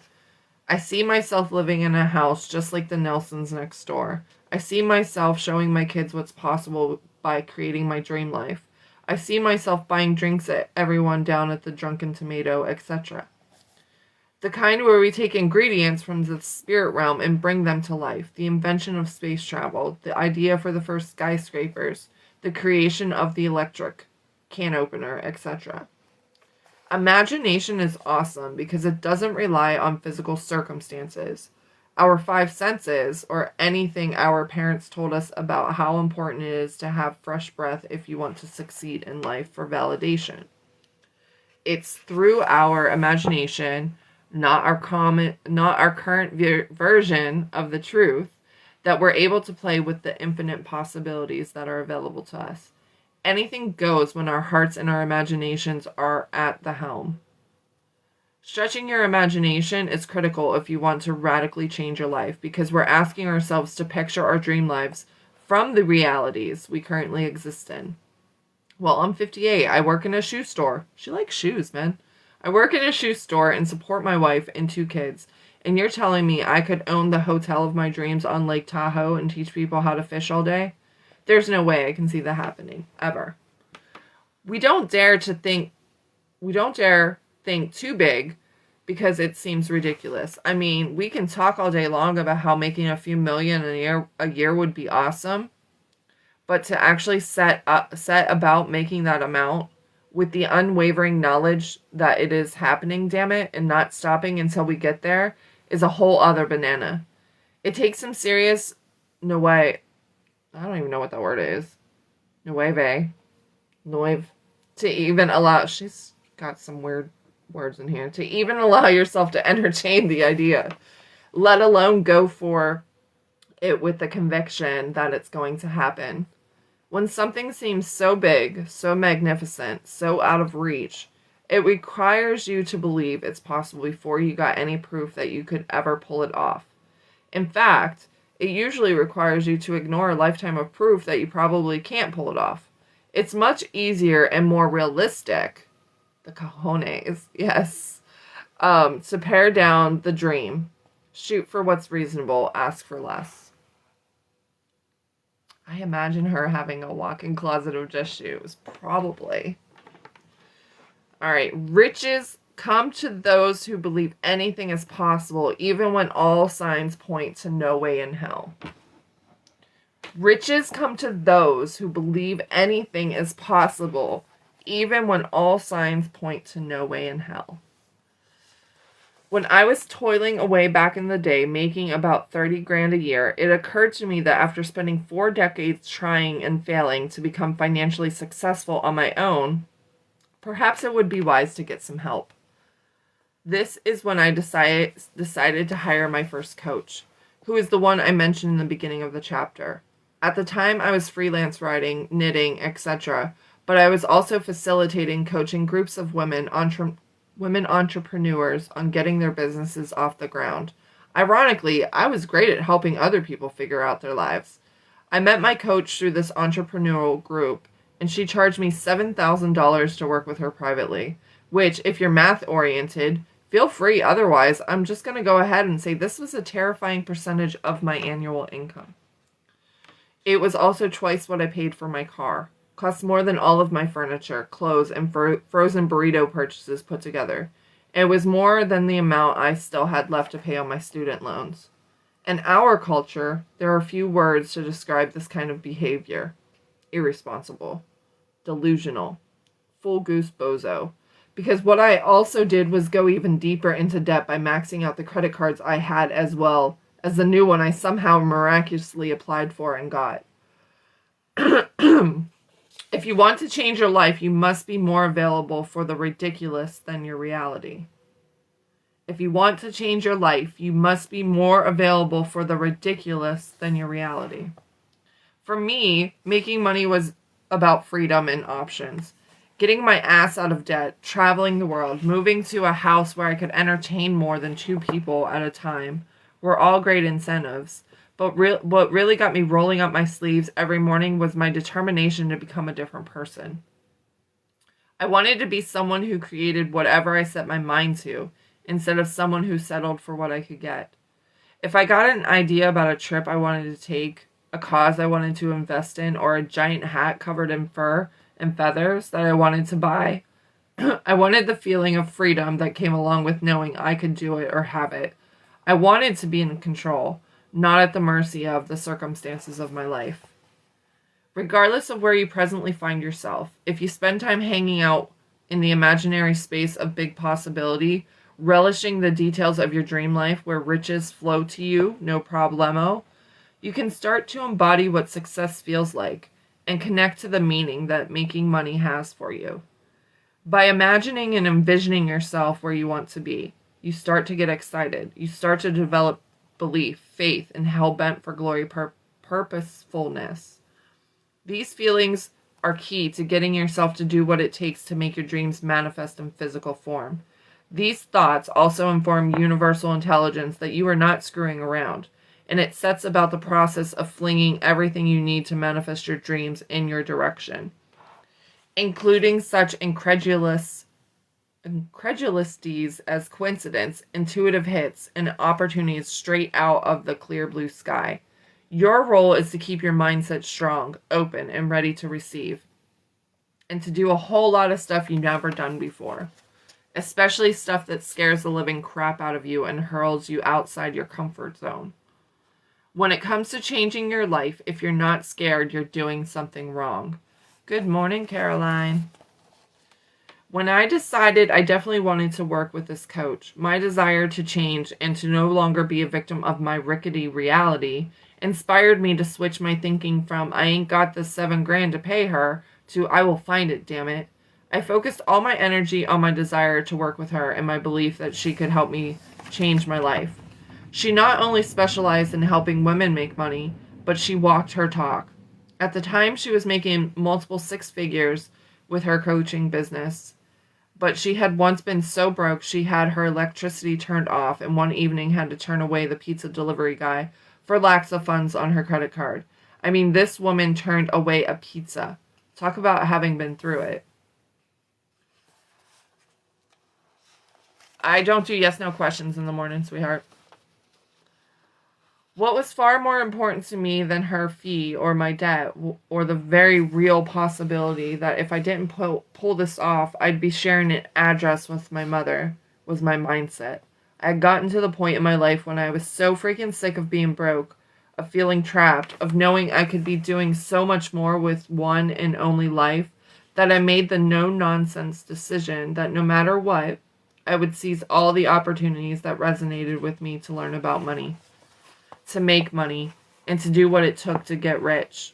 I see myself living in a house just like the Nelsons next door. I see myself showing my kids what's possible by creating my dream life. I see myself buying drinks at everyone down at the Drunken Tomato, etc. The kind where we take ingredients from the spirit realm and bring them to life. The invention of space travel, the idea for the first skyscrapers, the creation of the electric can opener, etc. Imagination is awesome because it doesn't rely on physical circumstances. Our five senses, or anything our parents told us about how important it is to have fresh breath if you want to succeed in life for validation. It's through our imagination, not our current version of the truth, that we're able to play with the infinite possibilities that are available to us. Anything goes when our hearts and our imaginations are at the helm. Stretching your imagination is critical if you want to radically change your life, because we're asking ourselves to picture our dream lives from the realities we currently exist in. Well, I'm 58. I work in a shoe store. She likes shoes, man. I work in a shoe store and support my wife and 2 kids. And you're telling me I could own the hotel of my dreams on Lake Tahoe and teach people how to fish all day? There's no way I can see that happening, ever. We don't dare think too big because it seems ridiculous. I mean, we can talk all day long about how making a few million a year would be awesome, but to actually set about making that amount with the unwavering knowledge that it is happening, damn it, and not stopping until we get there is a whole other banana. It takes some serious I don't even know what that word is. Noive. To even allow, she's got some weird words in here, to even allow yourself to entertain the idea, let alone go for it with the conviction that it's going to happen. When something seems so big, so magnificent, so out of reach, it requires you to believe it's possible before you got any proof that you could ever pull it off. In fact, it usually requires you to ignore a lifetime of proof that you probably can't pull it off. It's much easier and more realistic, the cojones, yes, to pare down the dream. Shoot for what's reasonable, ask for less. I imagine her having a walk-in closet of just shoes. Probably. All right. Riches come to those who believe anything is possible, even when all signs point to no way in hell. Riches come to those who believe anything is possible, even when all signs point to no way in hell. When I was toiling away back in the day, making about 30 grand a year, it occurred to me that after spending 4 decades trying and failing to become financially successful on my own, perhaps it would be wise to get some help. This is when I decided to hire my first coach, who is the one I mentioned in the beginning of the chapter. At the time, I was freelance writing, knitting, etc., but I was also facilitating coaching groups of women entrepreneurs on getting their businesses off the ground. Ironically, I was great at helping other people figure out their lives. I met my coach through this entrepreneurial group, and she charged me $7,000 to work with her privately, which, if you're math-oriented, feel free. Otherwise, I'm just going to go ahead and say this was a terrifying percentage of my annual income. It was also twice what I paid for my car. Cost more than all of my furniture, clothes, and frozen burrito purchases put together. It was more than the amount I still had left to pay on my student loans. In our culture, there are few words to describe this kind of behavior. Irresponsible. Delusional. Full goose bozo. Because what I also did was go even deeper into debt by maxing out the credit cards I had, as well as the new one I somehow miraculously applied for and got. If you want to change your life, you must be more available for the ridiculous than your reality. If you want to change your life, you must be more available for the ridiculous than your reality. For me, making money was about freedom and options. Getting my ass out of debt, traveling the world, moving to a house where I could entertain more than 2 people at a time were all great incentives. But what really got me rolling up my sleeves every morning was my determination to become a different person. I wanted to be someone who created whatever I set my mind to, instead of someone who settled for what I could get. If I got an idea about a trip I wanted to take, a cause I wanted to invest in, or a giant hat covered in fur and feathers that I wanted to buy, I wanted the feeling of freedom that came along with knowing I could do it or have it. I wanted to be in control, not at the mercy of the circumstances of my life. Regardless of where you presently find yourself, if you spend time hanging out in the imaginary space of big possibility, relishing the details of your dream life where riches flow to you, no problemo, you can start to embody what success feels like and connect to the meaning that making money has for you. By imagining and envisioning yourself where you want to be, you start to get excited. You start to develop belief, faith, and hell-bent for glory, purposefulness. These feelings are key to getting yourself to do what it takes to make your dreams manifest in physical form. These thoughts also inform universal intelligence that you are not screwing around, and it sets about the process of flinging everything you need to manifest your dreams in your direction, including such incredulities as coincidence, intuitive hits, and opportunities straight out of the clear blue sky. Your role is to keep your mindset strong, open, and ready to receive, and to do a whole lot of stuff you've never done before, especially stuff that scares the living crap out of you and hurls you outside your comfort zone. When it comes to changing your life, if you're not scared, you're doing something wrong. Good morning, Caroline. When I decided I definitely wanted to work with this coach, my desire to change and to no longer be a victim of my rickety reality inspired me to switch my thinking from I ain't got the $7,000 to pay her to I will find it, damn it. I focused all my energy on my desire to work with her and my belief that she could help me change my life. She not only specialized in helping women make money, but she walked her talk. At the time, she was making multiple six figures with her coaching business. But she had once been so broke she had her electricity turned off and one evening had to turn away the pizza delivery guy for lack of funds on her credit card. I mean, this woman turned away a pizza. Talk about having been through it. I don't do yes/no questions in the morning, sweetheart. What was far more important to me than her fee or my debt or the very real possibility that if I didn't pull this off, I'd be sharing an address with my mother was my mindset. I had gotten to the point in my life when I was so freaking sick of being broke, of feeling trapped, of knowing I could be doing so much more with one and only life, that I made the no-nonsense decision that no matter what, I would seize all the opportunities that resonated with me to learn about money, to make money, and to do what it took to get rich.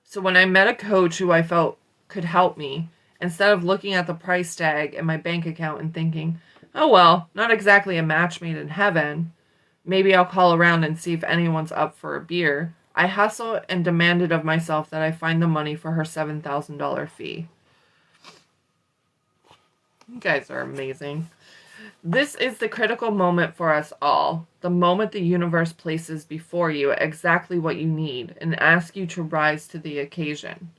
So when I met a coach who I felt could help me, instead of looking at the price tag in my bank account and thinking, oh well, not exactly a match made in heaven, maybe I'll call around and see if anyone's up for a beer, I hustled and demanded of myself that I find the money for her $7,000 fee. You guys are amazing. This is the critical moment for us all, the moment the universe places before you exactly what you need and asks you to rise to the occasion.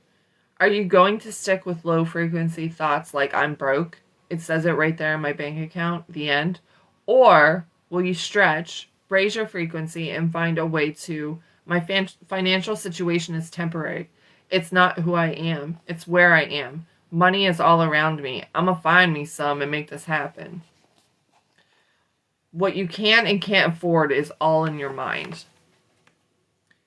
Are you going to stick with low-frequency thoughts like I'm broke? It says it right there in my bank account, the end. Or will you stretch, raise your frequency, and find a way to, my financial situation is temporary. It's not who I am. It's where I am. Money is all around me. I'm going to find me some and make this happen. What you can and can't afford is all in your mind.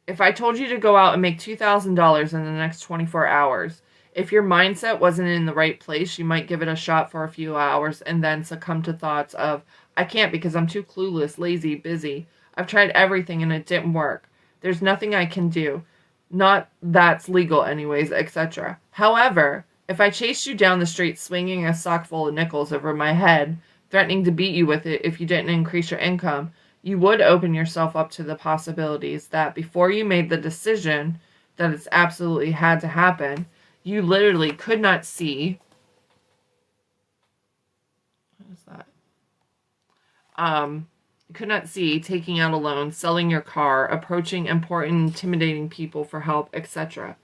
If I told you to go out and make $2,000 in the next 24 hours, if your mindset wasn't in the right place, you might give it a shot for a few hours and then succumb to thoughts of, I can't because I'm too clueless, lazy, busy. I've tried everything and it didn't work. There's nothing I can do. Not that's legal anyways, etc. However, if I chased you down the street swinging a sock full of nickels over my head, threatening to beat you with it if you didn't increase your income, you would open yourself up to the possibilities that before you made the decision that it's absolutely had to happen, you literally could not see. What is that? Could not see taking out a loan, selling your car, approaching important, intimidating people for help, etc.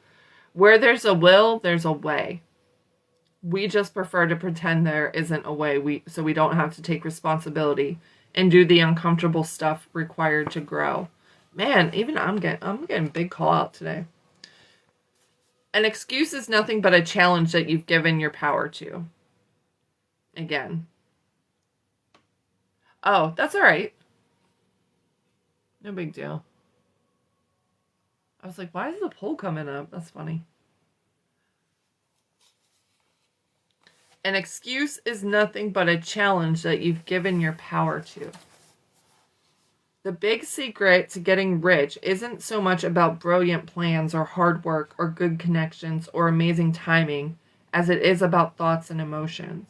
Where there's a will, there's a way. We just prefer to pretend there isn't a way, so we don't have to take responsibility and do the uncomfortable stuff required to grow. Man, even I'm getting big call out today. An excuse is nothing but a challenge that you've given your power to. Again. Oh, that's all right. No big deal. I was like, why is the poll coming up? That's funny. An excuse is nothing but a challenge that you've given your power to. The big secret to getting rich isn't so much about brilliant plans or hard work or good connections or amazing timing as it is about thoughts and emotions.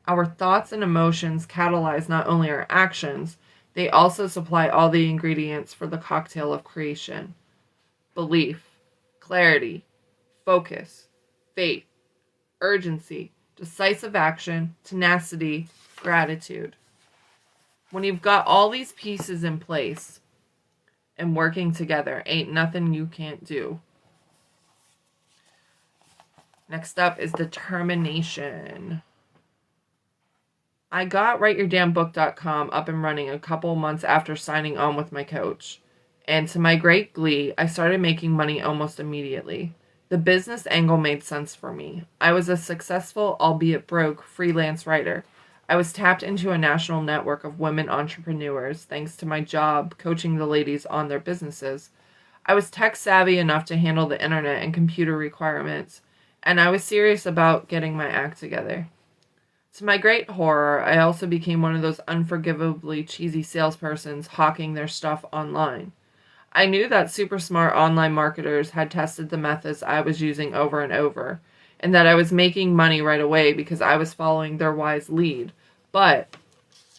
Our thoughts and emotions catalyze not only our actions, they also supply all the ingredients for the cocktail of creation. Belief, clarity, focus, faith, urgency, decisive action, tenacity, Gratitude. When you've got all these pieces in place and working together, ain't nothing you can't do. Next up is determination. I got WriteYourDamnBook.com up and running a couple months after signing on with my coach. And to my great glee, I started making money almost immediately. The business angle made sense for me. I was a successful, albeit broke, freelance writer. I was tapped into a national network of women entrepreneurs thanks to my job coaching the ladies on their businesses. I was tech savvy enough to handle the internet and computer requirements, and I was serious about getting my act together. To my great horror, I also became one of those unforgivably cheesy salespersons hawking their stuff online. I knew that super smart online marketers had tested the methods I was using over and over, and that I was making money right away because I was following their wise lead. But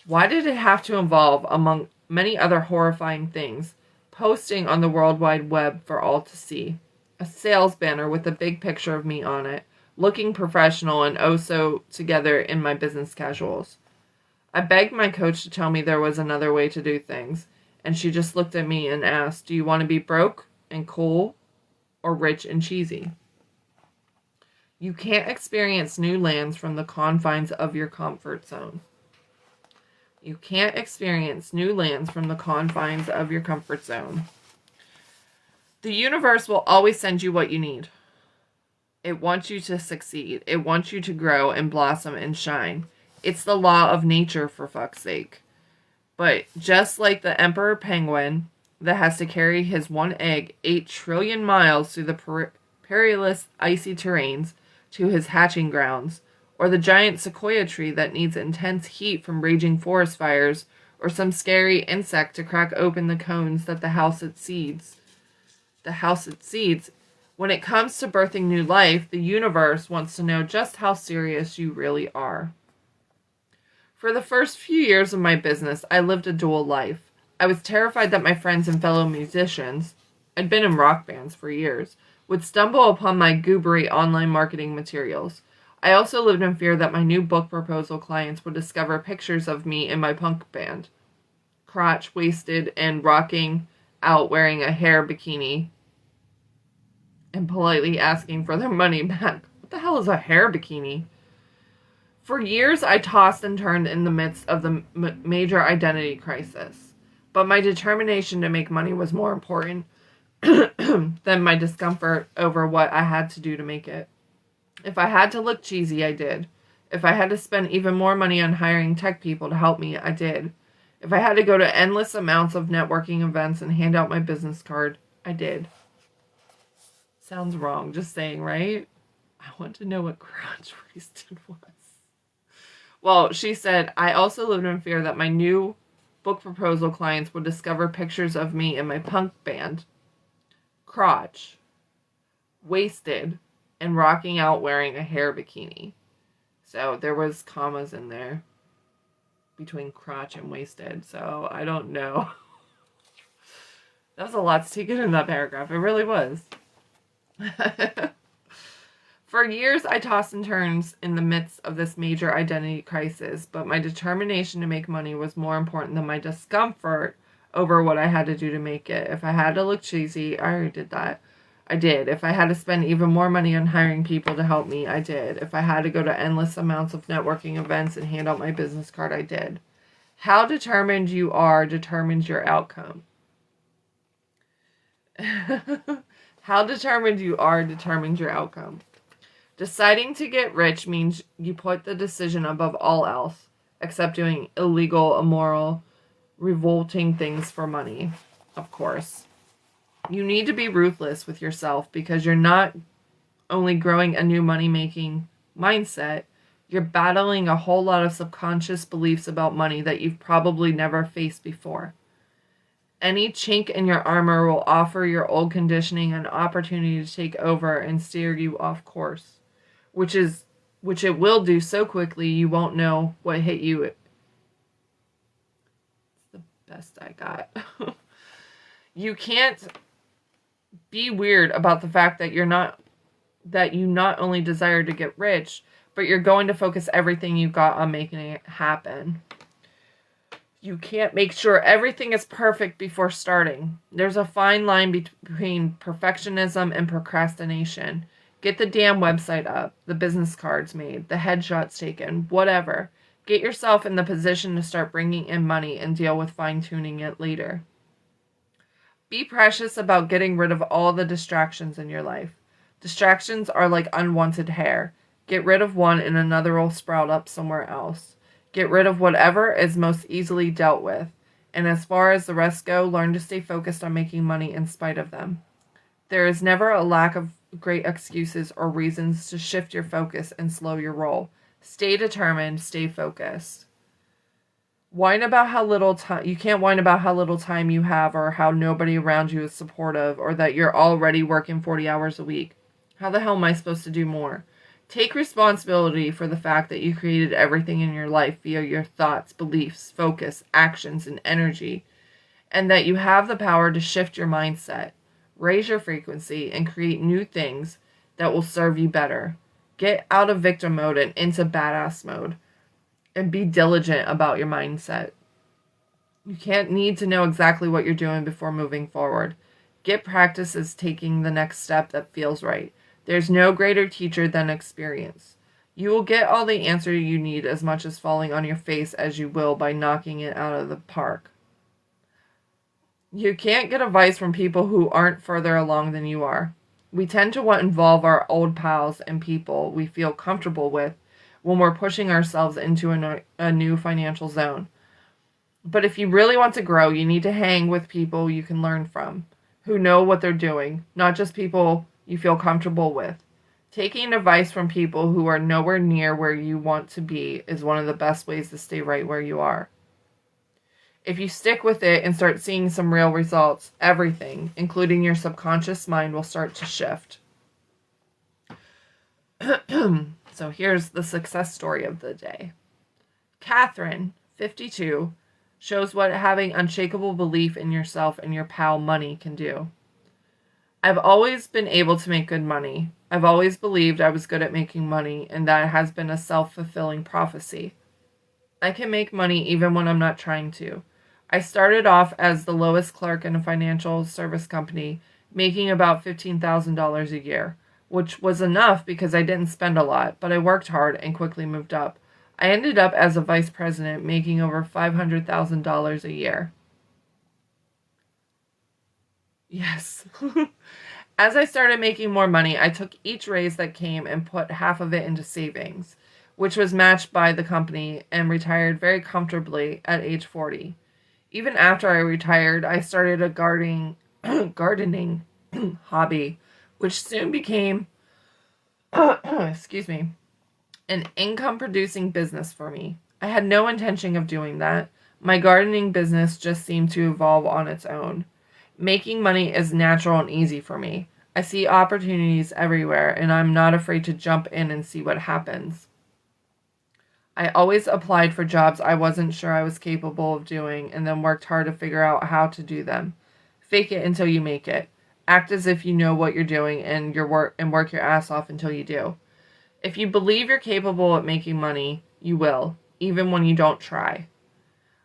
why did it have to involve, among many other horrifying things, posting on the World Wide Web for all to see? A sales banner with a big picture of me on it, looking professional and oh so together in my business casuals. I begged my coach to tell me there was another way to do things, and she just looked at me and asked, do you want to be broke and cool or rich and cheesy? You can't experience new lands from the confines of your comfort zone. You can't experience new lands from the confines of your comfort zone. The universe will always send you what you need. It wants you to succeed. It wants you to grow and blossom and shine. It's the law of nature, for fuck's sake. But just like the emperor penguin that has to carry his one egg 8 trillion miles through the perilous icy terrains to his hatching grounds, or the giant sequoia tree that needs intense heat from raging forest fires, or some scary insect to crack open the cones that the house it seeds. When it comes to birthing new life, the universe wants to know just how serious you really are. For the first few years of my business, I lived a dual life. I was terrified that my friends and fellow musicians, I'd been in rock bands for years, would stumble upon my goobery online marketing materials. I also lived in fear that my new book proposal clients would discover pictures of me in my punk band, crotch wasted and rocking out wearing a hair bikini and politely asking for their money back. What the hell is a hair bikini? For years, I tossed and turned in the midst of the major identity crisis, but my determination to make money was more important than my discomfort over what I had to do to make it. If I had to look cheesy, I did. If I had to spend even more money on hiring tech people to help me, I did. If I had to go to endless amounts of networking events and hand out my business card, I did. Sounds wrong, just saying, right? I want to know what crotch wasted was. Well, she said, I also lived in fear that my new book proposal clients would discover pictures of me in my punk band, crotch, wasted, and rocking out wearing a hair bikini. So there was commas in there between crotch and wasted. So I don't know. That was a lot to take in that paragraph. It really was. For years, I tossed and turned in the midst of this major identity crisis, but my determination to make money was more important than my discomfort over what I had to do to make it. If I had to look cheesy, I already did that. I did. If I had to spend even more money on hiring people to help me, I did. If I had to go to endless amounts of networking events and hand out my business card, I did. How determined you are determines your outcome. How determined you are determines your outcome. Deciding to get rich means you put the decision above all else, except doing illegal, immoral, revolting things for money, of course. You need to be ruthless with yourself because you're not only growing a new money-making mindset, you're battling a whole lot of subconscious beliefs about money that you've probably never faced before. Any chink in your armor will offer your old conditioning an opportunity to take over and steer you off course, which it will do so quickly you won't know what hit you. It's the best I got. You can't be weird about the fact that you not only desire to get rich, but but you're going to focus everything you've got on making it happen. You can't make sure everything is perfect before starting. There's a fine line between perfectionism and procrastination. Get the damn website up, the business cards made, the headshots taken, whatever. Get yourself in the position to start bringing in money and deal with fine-tuning it later. Be precious about getting rid of all the distractions in your life. Distractions are like unwanted hair. Get rid of one and another will sprout up somewhere else. Get rid of whatever is most easily dealt with. And as far as the rest go, learn to stay focused on making money in spite of them. There is never a lack of great excuses or reasons to shift your focus and slow your roll. Stay determined, stay focused. Whine about how little time you can't whine about how little time you have or how nobody around you is supportive or that you're already working 40 hours a week. How the hell am I supposed to do more? Take responsibility for the fact that you created everything in your life via your thoughts, beliefs, focus, actions, and energy, and that you have the power to shift your mindset, raise your frequency, and create new things that will serve you better. Get out of victim mode and into badass mode, and be diligent about your mindset. You can't need to know exactly what you're doing before moving forward. Get practice as taking the next step that feels right. There's no greater teacher than experience. You will get all the answer you need as much as falling on your face as you will by knocking it out of the park. You can't get advice from people who aren't further along than you are. We tend to want to involve our old pals and people we feel comfortable with when we're pushing ourselves into a new financial zone. But if you really want to grow, you need to hang with people you can learn from, who know what they're doing, not just people you feel comfortable with. Taking advice from people who are nowhere near where you want to be is one of the best ways to stay right where you are. If you stick with it and start seeing some real results, everything, including your subconscious mind, will start to shift. So here's the success story of the day. Catherine, 52, shows what having unshakable belief in yourself and your pal money can do. I've always been able to make good money. I've always believed I was good at making money, and that has been a self-fulfilling prophecy. I can make money even when I'm not trying to. I started off as the lowest clerk in a financial service company, making about $15,000 a year, which was enough because I didn't spend a lot, but I worked hard and quickly moved up. I ended up as a vice president, making over $500,000 a year. Yes. As I started making more money, I took each raise that came and put half of it into savings, which was matched by the company, and retired very comfortably at age 40. Even after I retired, I started a gardening hobby, which soon became excuse me, an income-producing business for me. I had no intention of doing that. My gardening business just seemed to evolve on its own. Making money is natural and easy for me. I see opportunities everywhere, and I'm not afraid to jump in and see what happens. I always applied for jobs I wasn't sure I was capable of doing, and then worked hard to figure out how to do them. Fake it until you make it. Act as if you know what you're doing and work your ass off until you do. If you believe you're capable of making money, you will, even when you don't try.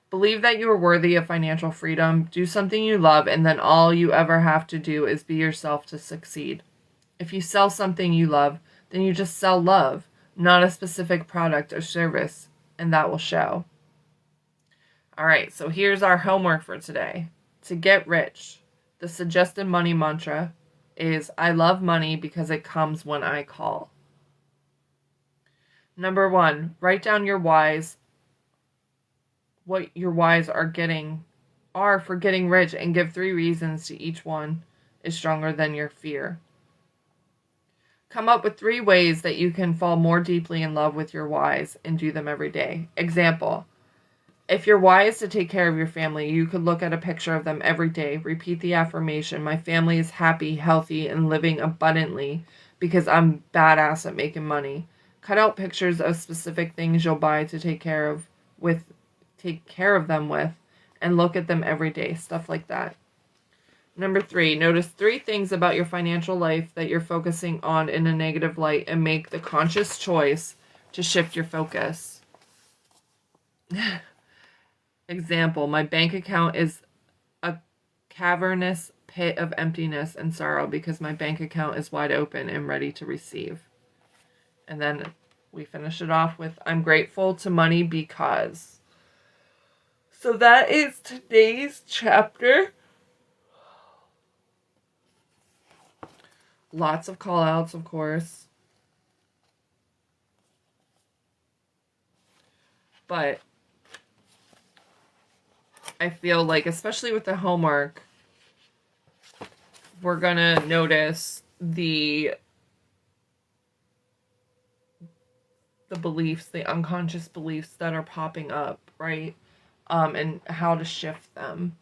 Believe that you are worthy of financial freedom, do something you love, and then all you ever have to do is be yourself to succeed. If you sell something you love, then you just sell love, not a specific product or service, and that will show. Alright, so here's our homework for today. To get rich, the suggested money mantra is, I love money because it comes when I call. Number 1, write down your whys, what your whys are for getting rich, and give 3 reasons to each one is stronger than your fear. Come up with 3 ways that you can fall more deeply in love with your whys and do them every day. Example, if your why is to take care of your family, you could look at a picture of them every day. Repeat the affirmation, my family is happy, healthy, and living abundantly because I'm badass at making money. Cut out pictures of specific things you'll buy to take care of them with, and look at them every day. Stuff like that. Number 3, notice 3 things about your financial life that you're focusing on in a negative light and make the conscious choice to shift your focus. Example, my bank account is a cavernous pit of emptiness and sorrow because my bank account is wide open and ready to receive. And then we finish it off with, I'm grateful to money because. So that is today's chapter. Lots of call outs, of course. But I feel like, especially with the homework, we're going to notice the beliefs, the unconscious beliefs that are popping up, right? And how to shift them.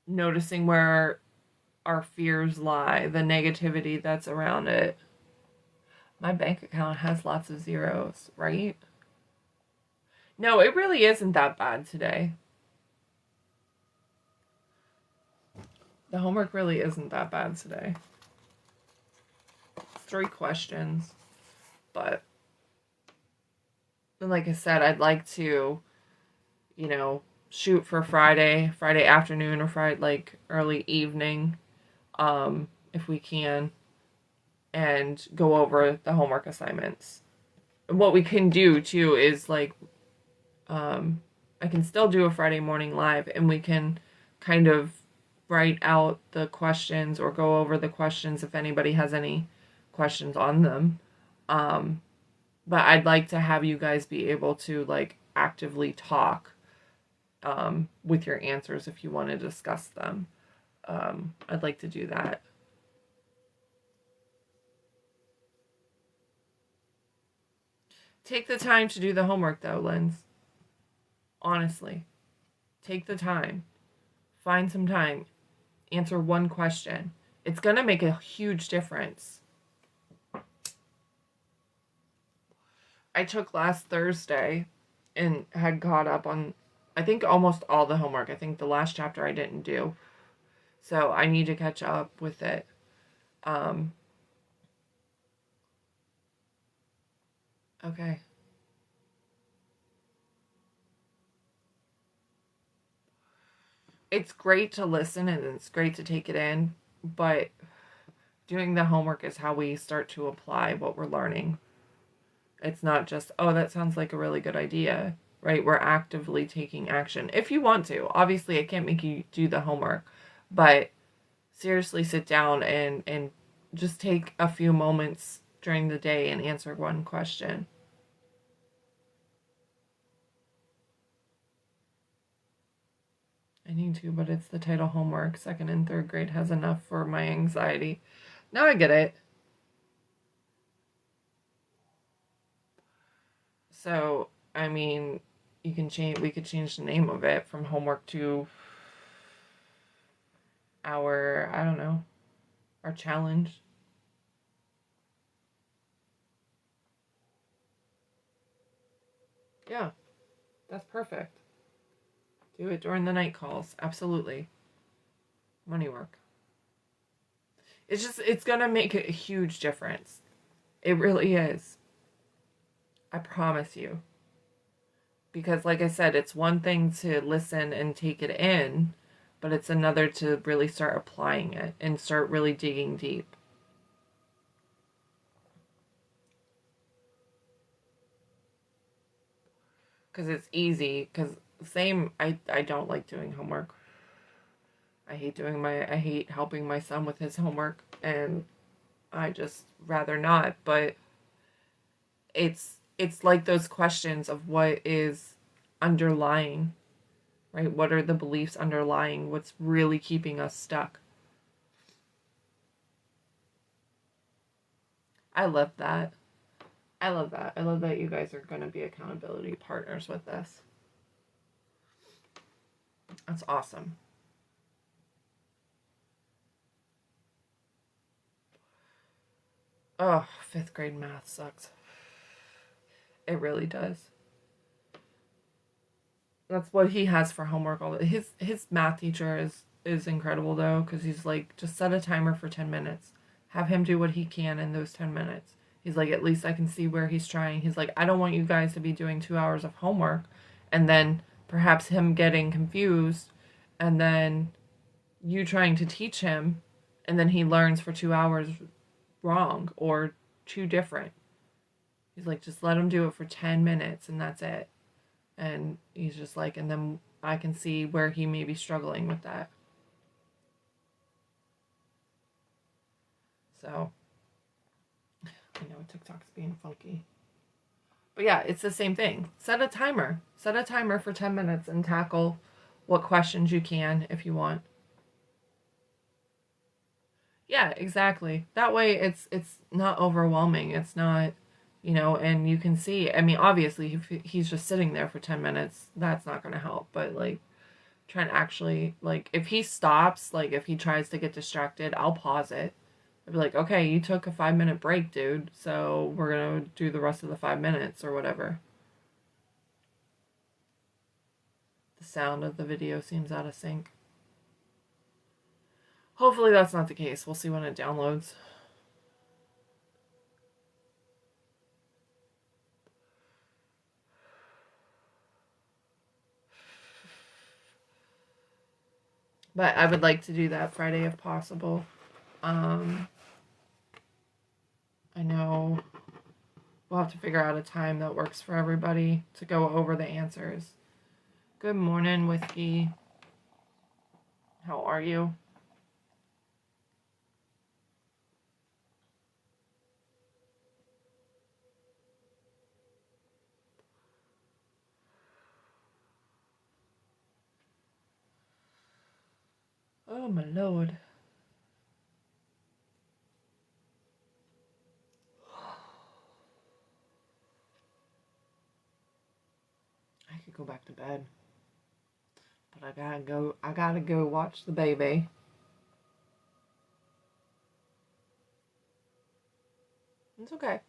Noticing where our fears lie, the negativity that's around it. My bank account has lots of zeros, right? No, it really isn't that bad today. The homework really isn't that bad today. 3 questions. But like I said, I'd like to, shoot for Friday afternoon or Friday, early evening, if we can, and go over the homework assignments. What we can do too is I can still do a Friday morning live, and we can kind of write out the questions or go over the questions if anybody has any questions on them. But I'd like to have you guys be able to actively talk with your answers if you want to discuss them. I'd like to do that. Take the time to do the homework though, Linz. Honestly. Take the time. Find some time. Answer one question. It's going to make a huge difference. I took last Thursday and had caught up on, I think, almost all the homework. I think the last chapter I didn't do. So I need to catch up with it. Okay. It's great to listen and it's great to take it in, but doing the homework is how we start to apply what we're learning. It's not just, oh, that sounds like a really good idea, right? We're actively taking action. If you want to. Obviously, I can't make you do the homework, but seriously sit down and just take a few moments during the day and answer one question. I need to, but it's the title homework. 2nd and 3rd grade has enough for my anxiety. Now I get it. So, I mean, we could change the name of it from homework to our, I don't know, our challenge. Yeah, that's perfect. Do it during the night calls. Absolutely. Money work. It's going to make a huge difference. It really is. I promise you. Because like I said, it's one thing to listen and take it in, but it's another to really start applying it and start really digging deep. Because it's easy. Because I don't like doing homework. I hate helping my son with his homework, and I just rather not. But it's like those questions of what is underlying, right? What are the beliefs underlying what's really keeping us stuck? I love that. I love that. I love that you guys are going to be accountability partners with this. That's awesome. Oh, 5th grade math sucks. It really does. That's what he has for homework. His math teacher is incredible though, because he's like, just set a timer for 10 minutes. Have him do what he can in those 10 minutes. He's like, at least I can see where he's trying. He's like, I don't want you guys to be doing 2 hours of homework and then perhaps him getting confused and then you trying to teach him and then he learns for 2 hours wrong or too different. He's like, just let him do it for 10 minutes and that's it. And he's just like, and then I can see where he may be struggling with that. So, I know TikTok's being funky. But yeah, it's the same thing. Set a timer. Set a timer for 10 minutes and tackle what questions you can if you want. Yeah, exactly. That way it's not overwhelming. It's not, and you can see, I mean, obviously if he's just sitting there for 10 minutes, that's not going to help, but like trying to actually like if he stops, like if he tries to get distracted, I'll pause it. I'd be like, "Okay, you took a 5-minute break, dude. So we're going to do the rest of the 5 minutes or whatever." The sound of the video seems out of sync. Hopefully that's not the case. We'll see when it downloads. But I would like to do that Friday if possible. I know we'll have to figure out a time that works for everybody to go over the answers. Good morning, Whiskey. How are you? Oh, my Lord. I could go back to bed. But I gotta go watch the baby. It's okay.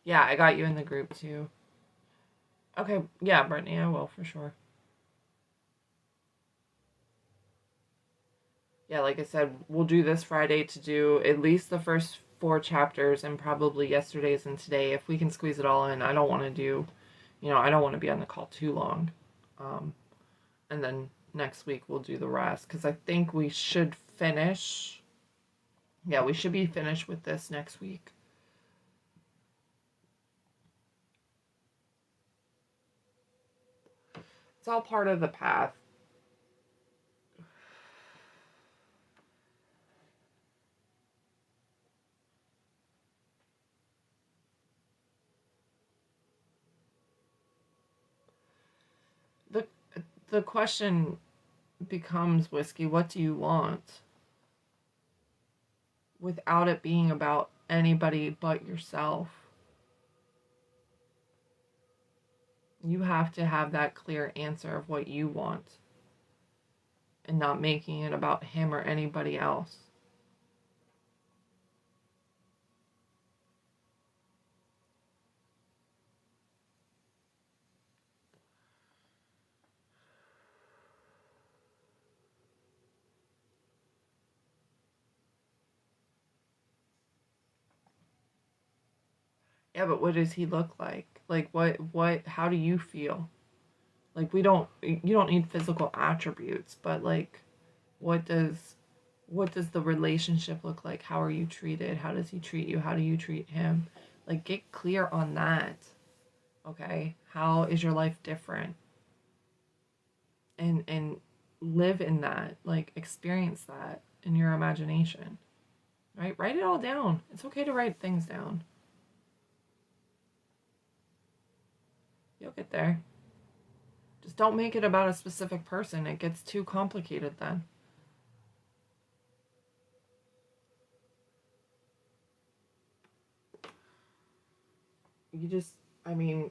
Yeah, I got you in the group too. Okay, yeah, Brittany, I will for sure. Yeah, like I said, we'll do this Friday to do at least the first 4 chapters and probably yesterday's and today if we can squeeze it all in. I don't want to do, I don't want to be on the call too long. And then next week we'll do the rest because I think we should finish. Yeah, we should be finished with this next week. It's all part of the path. The the question becomes, Whiskey, what do you want? Without it being about anybody but yourself. You have to have that clear answer of what you want and not making it about him or anybody else. Yeah, but what does he look like? Like how do you feel? Like you don't need physical attributes, but like what does the relationship look like? How are you treated? How does he treat you? How do you treat him? Like get clear on that. Okay? How is your life different? And live in that. Like experience that in your imagination. Right? Write it all down. It's okay to write things down. You'll get there. Just don't make it about a specific person. It gets too complicated then. I mean,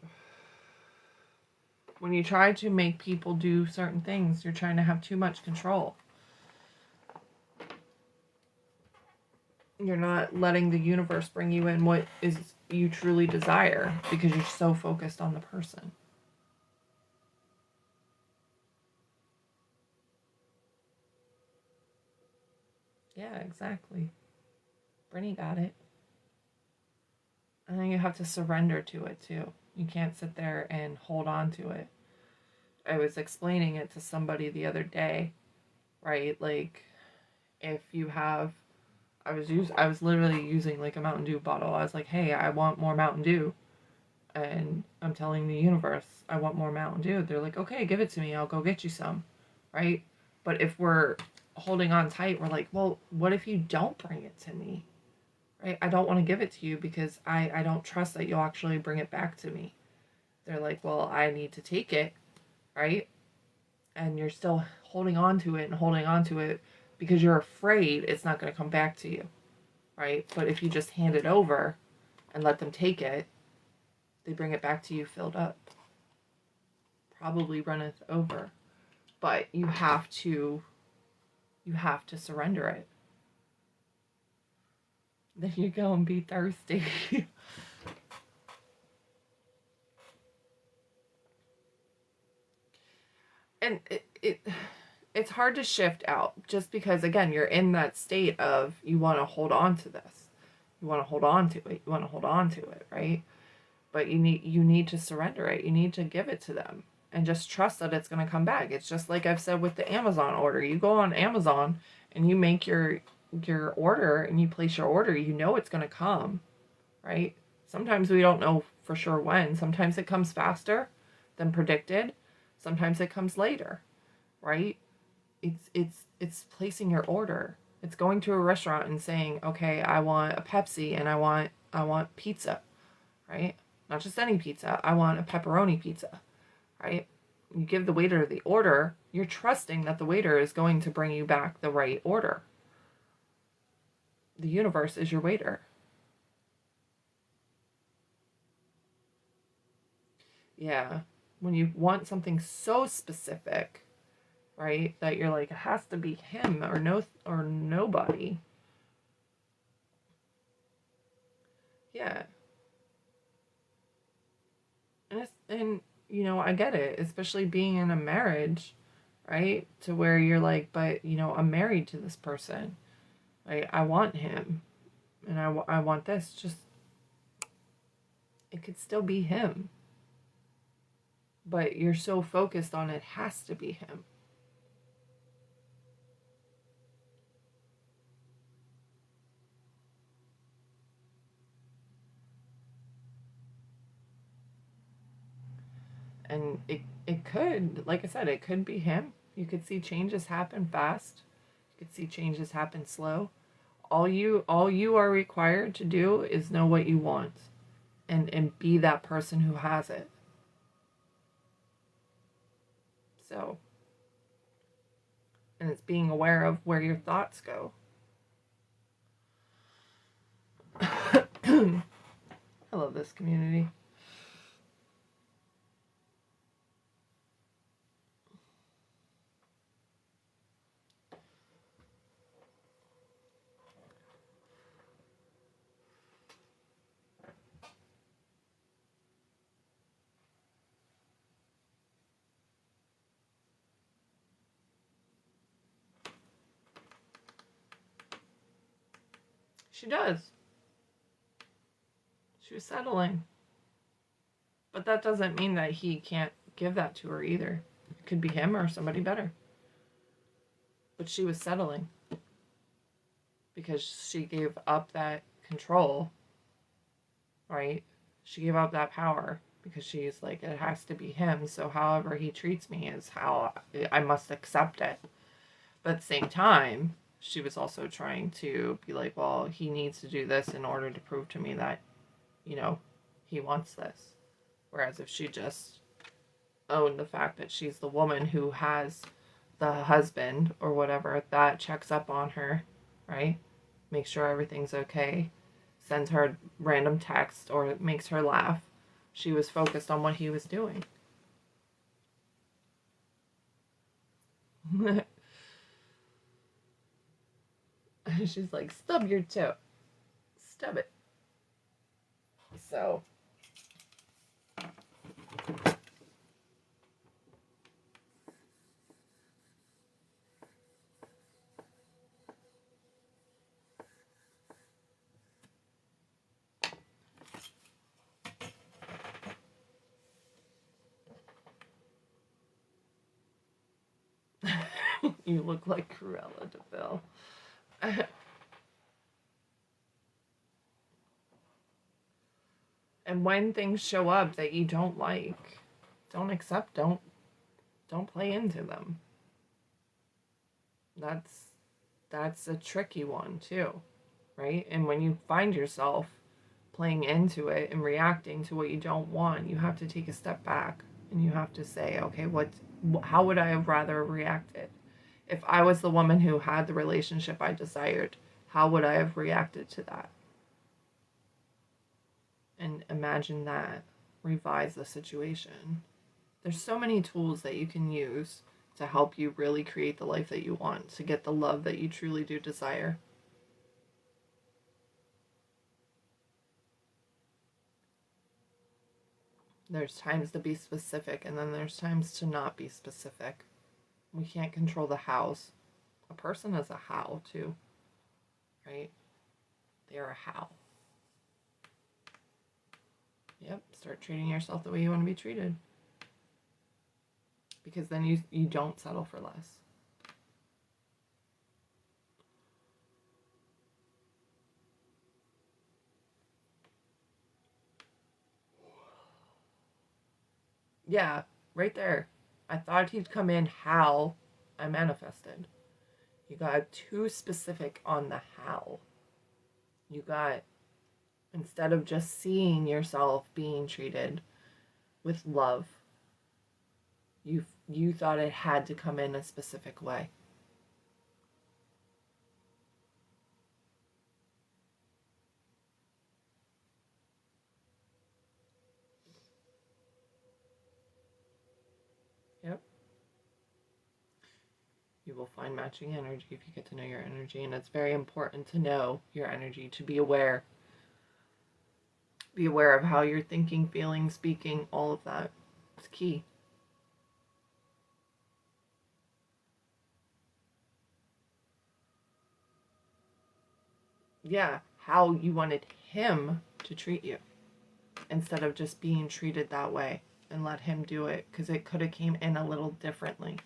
when you try to make people do certain things, you're trying to have too much control. You're not letting the universe bring you in what is you truly desire because you're so focused on the person. Yeah, exactly. Brittany got it. And then you have to surrender to it too. You can't sit there and hold on to it. I was explaining it to somebody the other day, right? Like, if you have, I was literally using like a Mountain Dew bottle. I was like, hey, I want more Mountain Dew, and I'm telling the universe I want more Mountain Dew. They're like, okay, give it to me. I'll go get you some, right? But if we're holding on tight, we're like, well, what if you don't bring it to me? Right? I don't want to give it to you because I don't trust that you'll actually bring it back to me. They're like, well, I need to take it, right? And you're still holding on to it and holding on to it because you're afraid it's not going to come back to you, right? But if you just hand it over and let them take it, they bring it back to you filled up. Probably runneth over. But you have to surrender it. Then you go and be thirsty. And it's hard to shift out just because, again, you're in that state of you want to hold on to this. You want to hold on to it. You want to hold on to it, right? But you need to surrender it. You need to give it to them and just trust that it's going to come back. It's just like I've said with the Amazon order. You go on Amazon and you make your order and you place your order, you know it's going to come, right? Sometimes we don't know for sure when. Sometimes it comes faster than predicted. Sometimes it comes later, right? It's placing your order. It's going to a restaurant and saying, "Okay, I want a Pepsi and I want pizza." Right? Not just any pizza. I want a pepperoni pizza, right? You give the waiter the order, you're trusting that the waiter is going to bring you back the right order. The universe is your waiter. Yeah. When you want something so specific, right, that you're like, it has to be him or no or nobody. Yeah. And you know, I get it, especially being in a marriage, right? To where you're like, but you know, I'm married to this person. I want him, and I want this. Just, it could still be him, but you're so focused on it has to be him. And it could, like I said, it could be him. You could see changes happen fast. You could see changes happen slow. All you are required to do is know what you want and be that person who has it. So, and it's being aware of where your thoughts go. I love this community. She does. She was settling. But that doesn't mean that he can't give that to her either. It could be him or somebody better. But she was settling because she gave up that control, right? She gave up that power because she's like, it has to be him. So however he treats me is how I must accept it. But at the same time, she was also trying to be like, well, he needs to do this in order to prove to me that, you know, he wants this. Whereas if she just owned the fact that she's the woman who has the husband or whatever that checks up on her, right? Makes sure everything's okay, sends her random text or makes her laugh. She was focused on what he was doing. She's like, stub your toe. Stub it. So, You look like Cruella de Vil. And when things show up that you don't like, don't accept, don't play into them. That's a tricky one too, right? And when you find yourself playing into it and reacting to what you don't want, you have to take a step back and you have to say, okay, how would I have rather reacted? If I was the woman who had the relationship I desired, how would I have reacted to that? And imagine that. Revise the situation. There's so many tools that you can use to help you really create the life that you want, to get the love that you truly do desire. There's times to be specific, and then there's times to not be specific. We can't control the hows. A person is a how, too. Right? They're a how. Yep, start treating yourself the way you want to be treated. Because then you don't settle for less. Yeah, right there. I thought he'd come in how I manifested. You got too specific on the how. You got, instead of just seeing yourself being treated with love, you thought it had to come in a specific way. Yep. You will find matching energy if you get to know your energy, and it's very important to know your energy, to be aware. Be aware of how you're thinking, feeling, speaking, all of that. It's key. Yeah, how you wanted him to treat you instead of just being treated that way, and let him do it, because it could have came in a little differently.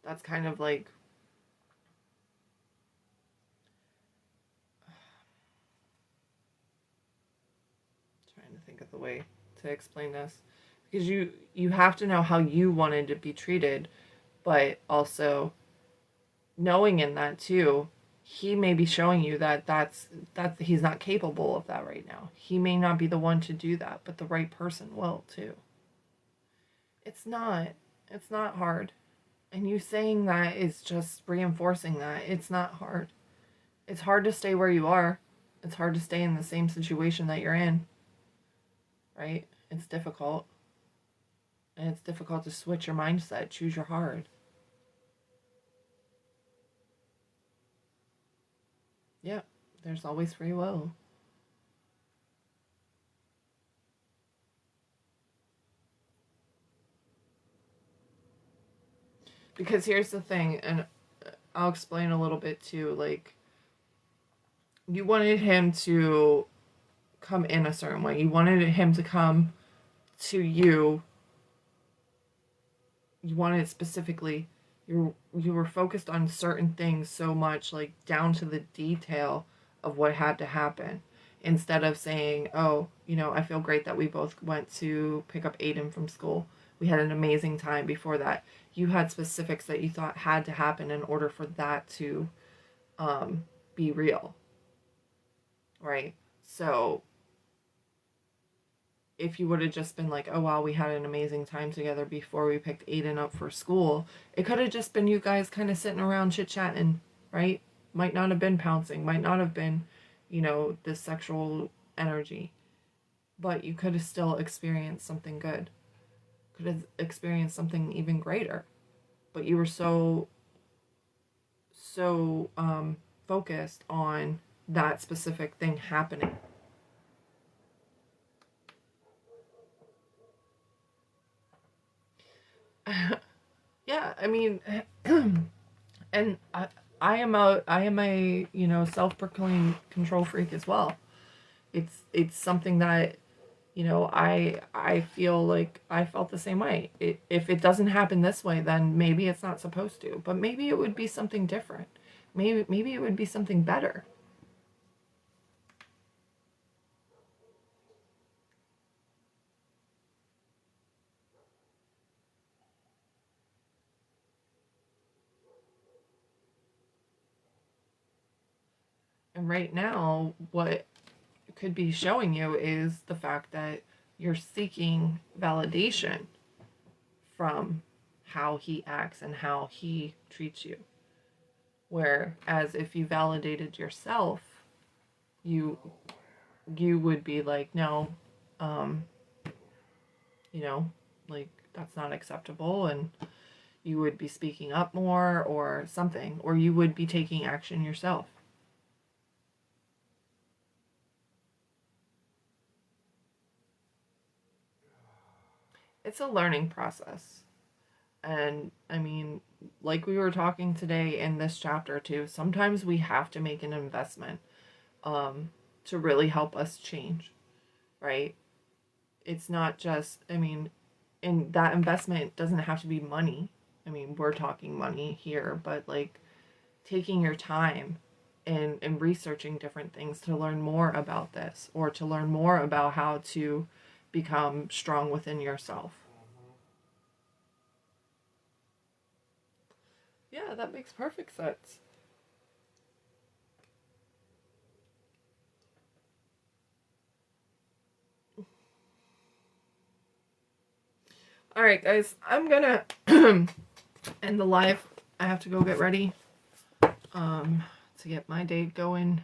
That's kind of like, trying to think of the way to explain this, because you have to know how you wanted to be treated, but also knowing in that too, he may be showing you that's he's not capable of that right now. He may not be the one to do that, but the right person will too. It's not. It's not hard. And you saying that is just reinforcing that. It's not hard. It's hard to stay where you are. It's hard to stay in the same situation that you're in. Right? It's difficult. And it's difficult to switch your mindset, choose your heart. Yeah, there's always free will. Because here's the thing, and I'll explain a little bit too, like, you wanted him to come in a certain way. You wanted him to come to you. You wanted it specifically. You were focused on certain things so much, like down to the detail of what had to happen, instead of saying, oh, I feel great that we both went to pick up Aiden from school. We had an amazing time before that. You had specifics that you thought had to happen in order for that to be real. Right? So if you would have just been like, oh wow, we had an amazing time together before we picked Aiden up for school, it could have just been you guys kind of sitting around chit-chatting, right? Might not have been pouncing, might not have been, this sexual energy. But you could have still experienced something good. Could have experienced something even greater. But you were so focused on that specific thing happening. Yeah, I mean, and I am a self-proclaimed control freak as well. It's something that I feel like I felt the same way. If it doesn't happen this way, then maybe it's not supposed to. But maybe it would be something different. Maybe it would be something better. And right now, what could be showing you is the fact that you're seeking validation from how he acts and how he treats you. Whereas if you validated yourself, you you would be like, no, um, you know, like that's not acceptable, and you would be speaking up more or something, or you would be taking action yourself. It's a learning process. And I mean, like we were talking today in this chapter too, sometimes we have to make an investment to really help us change, right? It's not just, I mean, and that investment doesn't have to be money. I mean, we're talking money here, but like taking your time and researching different things to learn more about this or to learn more about how to become strong within yourself. Yeah, that makes perfect sense. All right, guys, I'm gonna end the live. I have to go get ready um, to get my day going.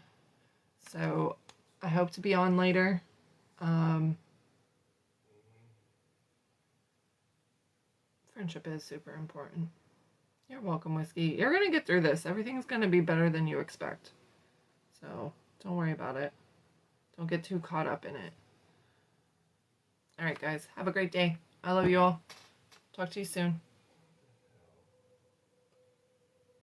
So I hope to be on later. Um, Friendship is super important. You're welcome, Whiskey. You're gonna get through this. Everything's gonna be better than you expect. So don't worry about it. Don't get too caught up in it. All right, guys, have a great day. I love you all. Talk to you soon.